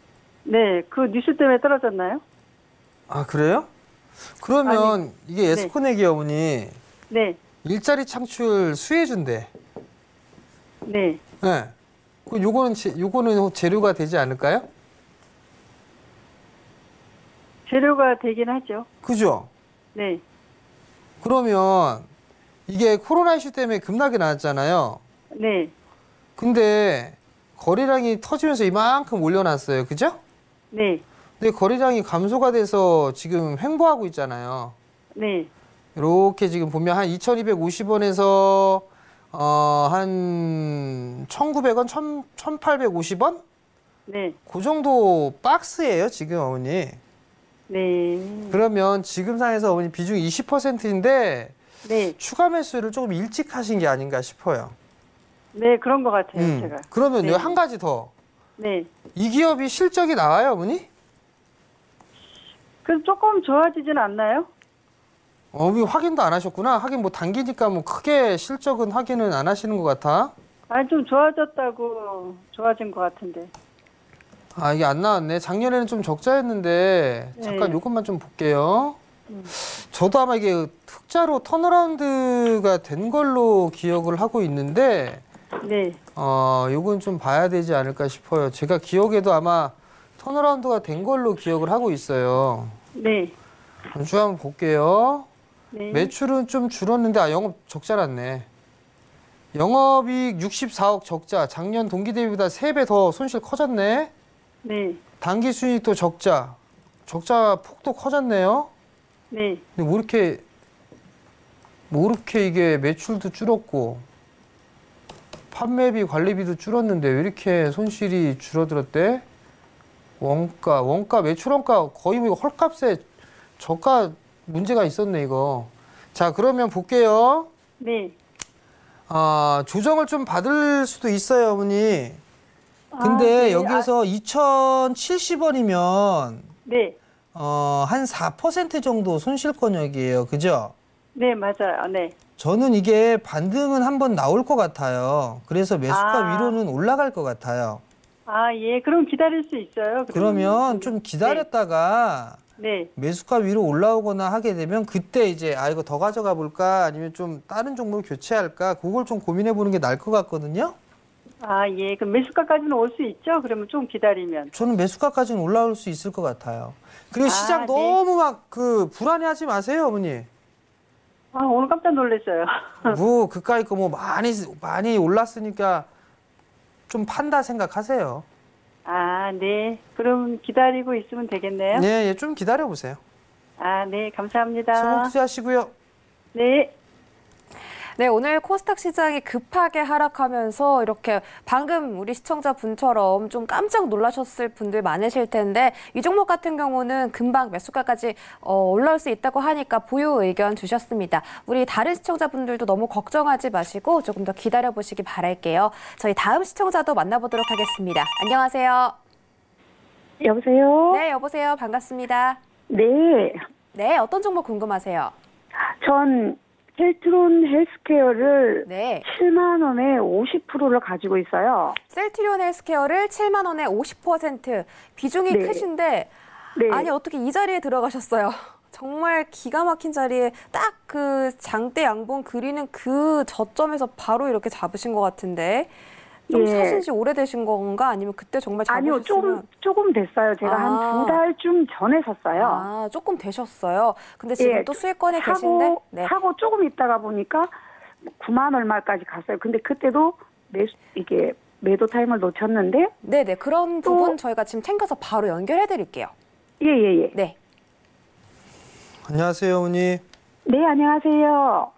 네, 그 뉴스 때문에 떨어졌나요?
아, 그래요? 그러면
아니,
이게 에스코넥이 어머니
네.
일자리 창출 수혜준대.
네.
네. 그 요거는 재료가 되지 않을까요?
재료가 되긴 하죠.
그죠?
네.
그러면 이게 코로나 이슈 때문에 급락이 나왔잖아요.
네.
근데 거래량이 터지면서 이만큼 올려놨어요. 그죠?
네.
근데 거래량이 감소가 돼서 지금 횡보하고 있잖아요.
네.
이렇게 지금 보면 한 2,250원에서 한 1,900원, 1,850원?
네.
그 정도 박스예요, 지금 어머니.
네.
그러면 지금 상에서 어머니 비중이 20%인데
네.
추가 매수를 조금 일찍 하신 게 아닌가 싶어요.
네, 그런 것 같아요, 제가.
그러면
네.
한 가지 더.
네.
이 기업이 실적이 나와요, 어머니?
그럼 조금 좋아지진 않나요?
어머니 확인도 안 하셨구나. 하긴 뭐 단기니까 뭐 크게 실적은 확인은 안 하시는 것 같아.
아니, 좀 좋아졌다고, 좋아진 것 같은데.
아, 이게 안 나왔네. 작년에는 좀 적자였는데 잠깐
네.
이것만 좀 볼게요. 저도 아마 이게 흑자로 턴어라운드가 된 걸로 기억을 하고 있는데
네.
요건 좀 봐야 되지 않을까 싶어요. 제가 기억에도 아마 턴어라운드가 된 걸로 기억을 하고 있어요.
네.
쭉 한번 볼게요.
네.
매출은 좀 줄었는데 영업 적자 났네. 영업이익 64억 적자. 작년 동기 대비보다 3배 더 손실 커졌네.
네.
단기 수익도 적자. 적자 폭도 커졌네요.
네.
근데 뭐 이렇게 이게 매출도 줄었고 판매비 관리비도 줄었는데 왜 이렇게 손실이 줄어들었대? 원가 매출 원가 거의 뭐 헐값에 저가 문제가 있었네 이거. 자, 그러면 볼게요.
네.
조정을 좀 받을 수도 있어요, 어머니. 근데
네.
여기에서 2,070원이면
네.
한 4% 정도 손실권역이에요. 그죠?
네, 맞아요. 네.
저는 이게 반등은 한번 나올 것 같아요. 그래서 매수가 위로는 올라갈 것 같아요.
아, 예. 그럼 기다릴 수 있어요.
그러면 좀 기다렸다가
네.
매수가 위로 올라오거나 하게 되면 그때 이제 이거 더 가져가 볼까 아니면 좀 다른 종목을 교체할까 그걸 좀 고민해 보는 게 나을 것 같거든요.
아, 예. 그럼 매수가까지는 올 수 있죠? 그러면 좀 기다리면.
저는 매수가까지는 올라올 수 있을 것 같아요. 그리고 시장
네.
너무 막 불안해하지 마세요, 어머니.
아, 오늘 깜짝 놀랐어요.
뭐 그까이 거 뭐 많이 올랐으니까 좀 판다 생각하세요.
아, 네. 그럼 기다리고 있으면 되겠네요.
네, 좀 기다려 보세요.
아, 네. 감사합니다.
성공 투자하시고요.
네.
네, 오늘 코스닥 시장이 급하게 하락하면서 이렇게 방금 우리 시청자분처럼 좀 깜짝 놀라셨을 분들 많으실 텐데 이 종목 같은 경우는 금방 매수가까지 올라올 수 있다고 하니까 보유 의견 주셨습니다. 우리 다른 시청자분들도 너무 걱정하지 마시고 조금 더 기다려보시기 바랄게요. 저희 다음 시청자도 만나보도록 하겠습니다. 안녕하세요.
여보세요?
네, 여보세요. 반갑습니다.
네.
네, 어떤 종목 궁금하세요?
전 셀트론 헬스케어를
네.
7만 원에 50%를 가지고 있어요.
셀트리온 헬스케어를 7만 원에 50% 비중이
네.
크신데
네.
아니 어떻게 이 자리에 들어가셨어요? 정말 기가 막힌 자리에 딱 그 장대 양봉 그리는 그 저점에서 바로 이렇게 잡으신 것 같은데 좀
예.
사신 지 오래되신 건가 아니면 그때 정말 잡으셨으면
아니요, 조금 됐어요. 제가 한 2달쯤 전에 샀어요.
아, 조금 되셨어요. 근데 지금
예,
또 수익권에 계신데 네.
하고 조금 있다가 보니까 9만 얼마까지 갔어요. 근데 그때도 매도 타임을 놓쳤는데
네네 그런 부분 저희가 지금 챙겨서 바로 연결해 드릴게요.
예.
네.
안녕하세요, 어머니.
네, 안녕하세요.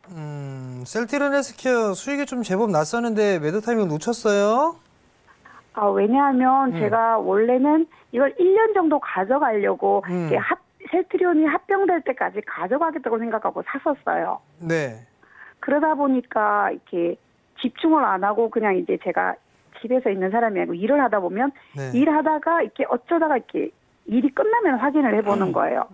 셀트리온 헬스케어 수익이 좀 제법 났었는데 매도 타이밍을 놓쳤어요?
왜냐하면 제가 원래는 이걸 1년 정도 가져가려고 셀트리온이 합병될 때까지 가져가겠다고 생각하고 샀었어요.
네.
그러다 보니까 이렇게 집중을 안 하고 그냥 이제 제가 집에서 있는 사람이 아니고 일을 하다 보면 일하다가 이렇게 어쩌다가 이렇게 일이 끝나면 확인을 해보는 거예요.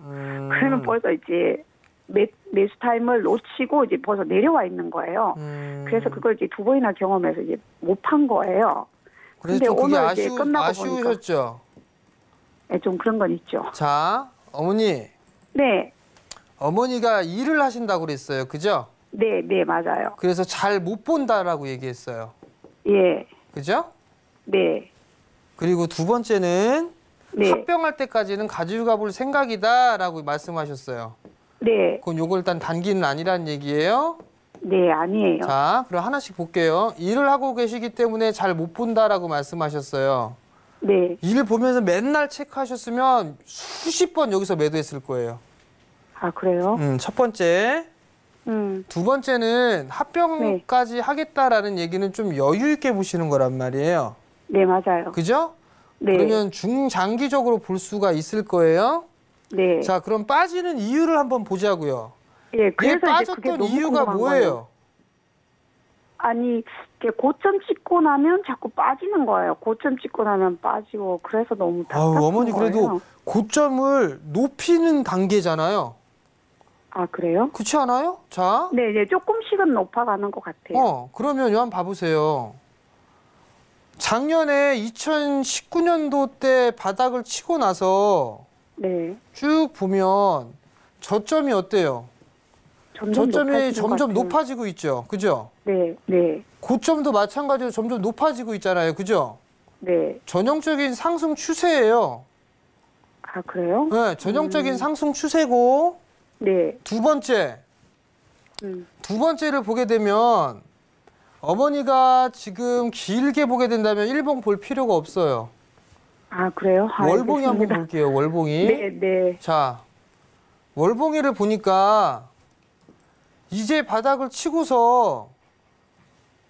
그러면 벌써 이제 매수 타임을 놓치고 이제 벌써 내려와 있는 거예요. 그래서 그걸 이제 2번이나 경험해서 이제 못 판 거예요.
그래서
근데
좀 그게
오늘 이제 끝나고
아쉬우셨죠?
네, 좀 그런 건 있죠.
자, 어머니.
네.
어머니가 일을 하신다고 그랬어요. 그죠?
네, 맞아요.
그래서 잘 못 본다라고 얘기했어요.
예.
그죠?
네.
그리고 두 번째는
네.
합병할 때까지는 가지고 볼 생각이다라고 말씀하셨어요.
네.
그건 요거 일단 단기는 아니란 얘기예요.
네, 아니에요.
자, 그럼 하나씩 볼게요. 일을 하고 계시기 때문에 잘 못 본다라고 말씀하셨어요.
네.
일 보면서 맨날 체크하셨으면 수십 번 여기서 매도했을 거예요.
아, 그래요?
첫 번째. 두 번째는 합병까지 하겠다라는 얘기는 좀 여유 있게 보시는 거란 말이에요.
네, 맞아요.
그죠?
네.
그러면 중장기적으로 볼 수가 있을 거예요.
네.
자, 그럼 빠지는 이유를 한번 보자고요.
예,
얘
그래서 이제 그게
빠졌던
너무
이유가
궁금한
뭐예요?
거예요. 아니, 이렇게 고점 찍고 나면 자꾸 빠지는 거예요. 고점 찍고 나면 빠지고 그래서 너무 답답한
어머니
거예요.
그래도 고점을 높이는 단계잖아요.
아, 그래요?
그렇지 않아요? 자.
네, 네, 조금씩은 높아가는 것 같아요.
그러면 요 한번 봐보세요. 작년에 2019년도 때 바닥을 치고 나서
네.
쭉 보면 저점이 어때요? 저점이 점점 높아지고 있죠. 그죠?
네, 네.
고점도 마찬가지로 점점 높아지고 있잖아요. 그죠?
네.
전형적인 상승 추세예요.
아, 그래요?
네, 전형적인 상승 추세고
네.
두 번째를 보게 되면 어머니가 지금 길게 보게 된다면 일봉 볼 필요가 없어요.
아, 그래요? 아,
월봉이
알겠습니다.
한번 볼게요. 월봉이.
네, 네.
자, 월봉이를 보니까 이제 바닥을 치고서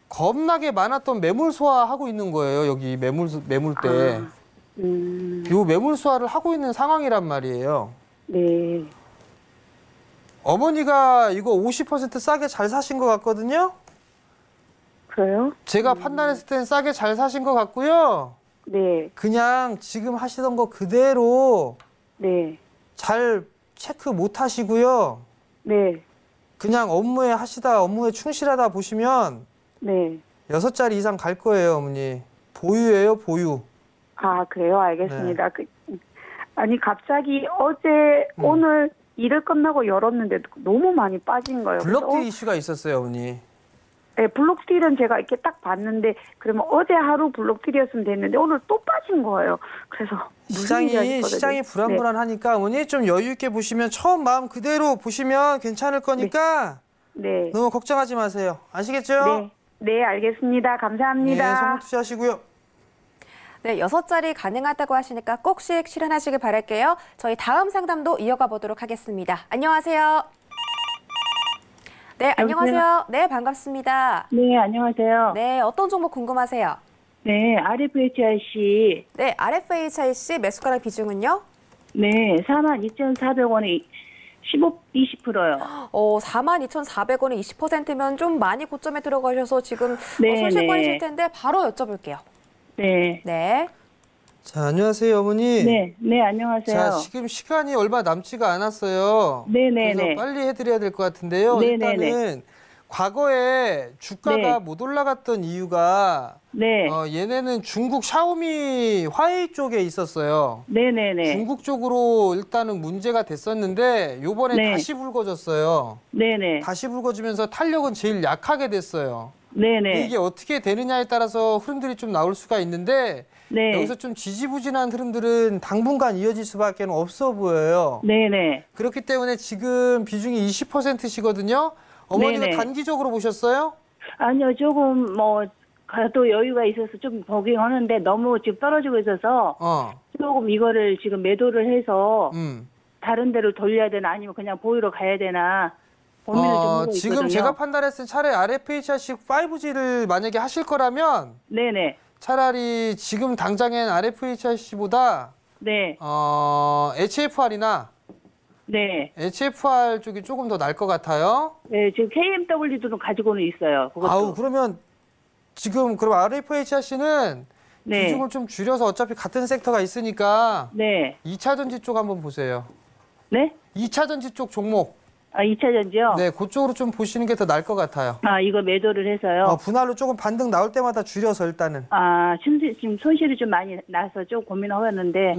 겁나게 많았던 매물 소화하고 있는 거예요. 여기 매물대. 요 매물 소화를 하고 있는 상황이란 말이에요.
네.
어머니가 이거 50% 싸게 잘 사신 것 같거든요.
그래요?
제가 판단했을 땐 싸게 잘 사신 것 같고요.
네.
그냥 지금 하시던 거 그대로
네.
잘 체크 못 하시고요.
네.
그냥 업무에 충실하다 보시면
네.
6자리 이상 갈 거예요, 어머니. 보유예요, 보유.
아, 그래요? 알겠습니다. 아니, 갑자기 어제, 오늘 일을 끝나고 열었는데 너무 많이 빠진 거예요.
블록딜 이슈가 있었어요, 어머니.
네, 블록딜은 제가 이렇게 딱 봤는데, 그러면 어제 하루 블록딜이었으면 됐는데, 오늘 또 빠진 거예요. 그래서.
시장이 불안불안하니까
네.
어머니 좀 여유 있게 보시면 처음 마음 그대로 보시면 괜찮을 거니까
네.
너무 걱정하지 마세요. 아시겠죠?
네. 네, 알겠습니다. 감사합니다.
네, 선물 투자하시고요.
네, 6자리 가능하다고 하시니까 꼭씩 실현하시길 바랄게요. 저희 다음 상담도 이어가 보도록 하겠습니다. 안녕하세요. 네, 안녕하세요. 네, 반갑습니다.
네, 안녕하세요.
네, 어떤 종목 궁금하세요?
네, RFHIC.
네, RFHIC 매수가랑 비중은요?
네, 42,400원에 20%요.
42,400원에 20%면 좀 많이 고점에 들어가셔서 지금
네,
손실권이실 텐데 바로 여쭤볼게요.
네.
네.
자, 안녕하세요, 어머니.
네, 네, 안녕하세요.
자, 지금 시간이 얼마 남지가 않았어요.
네네네.
그래서 빨리 해드려야 될 것 같은데요.
네네네.
일단은 과거에 주가가
네.
못 올라갔던 이유가
네.
얘네는 중국 샤오미 화웨이 쪽에 있었어요.
네네네.
중국 쪽으로 일단은 문제가 됐었는데 요번에
네.
다시 불거졌어요.
네네.
다시 불거지면서 탄력은 제일 약하게 됐어요.
네네.
이게 어떻게 되느냐에 따라서 흐름들이 좀 나올 수가 있는데
네.
여기서 좀 지지부진한 흐름들은 당분간 이어질 수밖에 없어 보여요.
네네.
그렇기 때문에 지금 비중이 20%시거든요. 어머니가
네네.
단기적으로 보셨어요?
아니요, 조금 가도 여유가 있어서 좀 보긴 하는데 너무 지금 떨어지고 있어서 조금 이거를 지금 매도를 해서 다른 데로 돌려야 되나 아니면 그냥 보유로 가야 되나 고민을 좀 하고 있거든요.
지금 제가 판단했을 때 차라리 RFHIC 5G를 만약에 하실 거라면
네네.
차라리 지금 당장엔 RFHIC보다
네.
HFR이나
네.
HFR 쪽이 조금 더 나을 것 같아요.
네, 지금 KMW도 가지고는 있어요. 그것도.
그러면 지금 그럼 RFHIC는
네.
비중을 좀 줄여서 어차피 같은 섹터가 있으니까
네.
2차전지 쪽 한번 보세요.
네?
2차전지 쪽 종목.
2차전지요?
네, 그쪽으로 좀 보시는 게 더 나을 것 같아요.
이거 매도를 해서요?
분할로 조금 반등 나올 때마다 줄여서 일단은.
지금 손실이 좀 많이 나서 좀 고민하였는데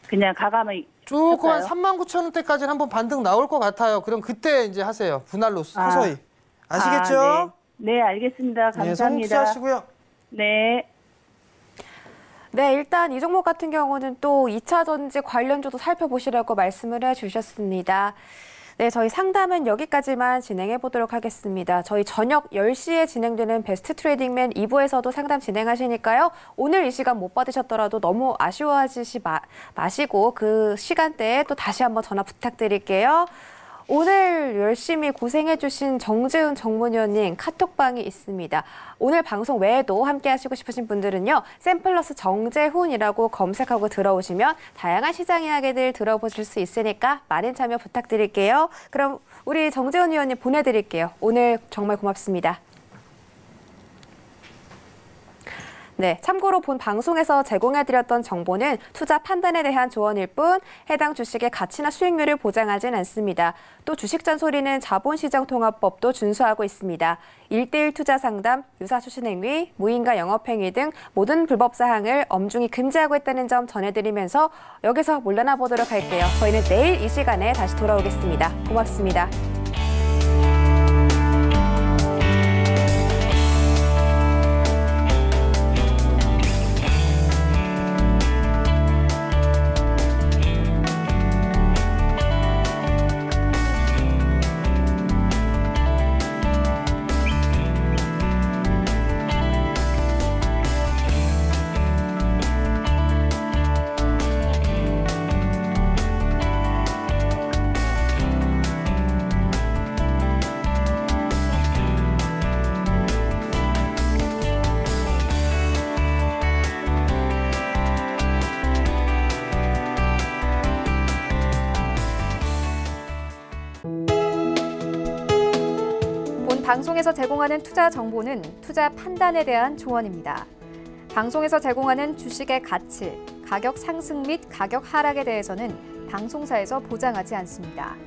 그냥 가감을
조금 한 39,000원대까지는 한번 반등 나올 것 같아요. 그럼 그때 이제 하세요. 분할로 서서히. 아시겠죠?
네. 네, 알겠습니다. 감사합니다.
네, 손목 투자하시고요.
네.
네, 일단 이 종목 같은 경우는 또 2차 전지 관련주도 살펴보시라고 말씀을 해주셨습니다. 네, 저희 상담은 여기까지만 진행해 보도록 하겠습니다. 저희 저녁 10시에 진행되는 베스트 트레이딩맨 2부에서도 상담 진행하시니까요. 오늘 이 시간 못 받으셨더라도 너무 아쉬워하시지 마시고 그 시간대에 또 다시 한번 전화 부탁드릴게요. 오늘 열심히 고생해주신 정재훈 정문위원님 카톡방이 있습니다. 오늘 방송 외에도 함께 하시고 싶으신 분들은요. 샘플러스 정재훈이라고 검색하고 들어오시면 다양한 시장 이야기들 들어보실 수 있으니까 많은 참여 부탁드릴게요. 그럼 우리 정재훈 위원님 보내드릴게요. 오늘 정말 고맙습니다. 네, 참고로 본 방송에서 제공해드렸던 정보는 투자 판단에 대한 조언일 뿐 해당 주식의 가치나 수익률을 보장하진 않습니다. 또 주식잔소리는 자본시장통합법도 준수하고 있습니다. 1:1 투자 상담, 유사수신 행위, 무인가 영업행위 등 모든 불법 사항을 엄중히 금지하고 있다는 점 전해드리면서 여기서 물러나 보도록 할게요. 저희는 내일 이 시간에 다시 돌아오겠습니다. 고맙습니다.
방송에서 제공하는 투자 정보는 투자 판단에 대한 조언입니다. 방송에서 제공하는 주식의 가치, 가격 상승 및 가격 하락에 대해서는 방송사에서 보장하지 않습니다.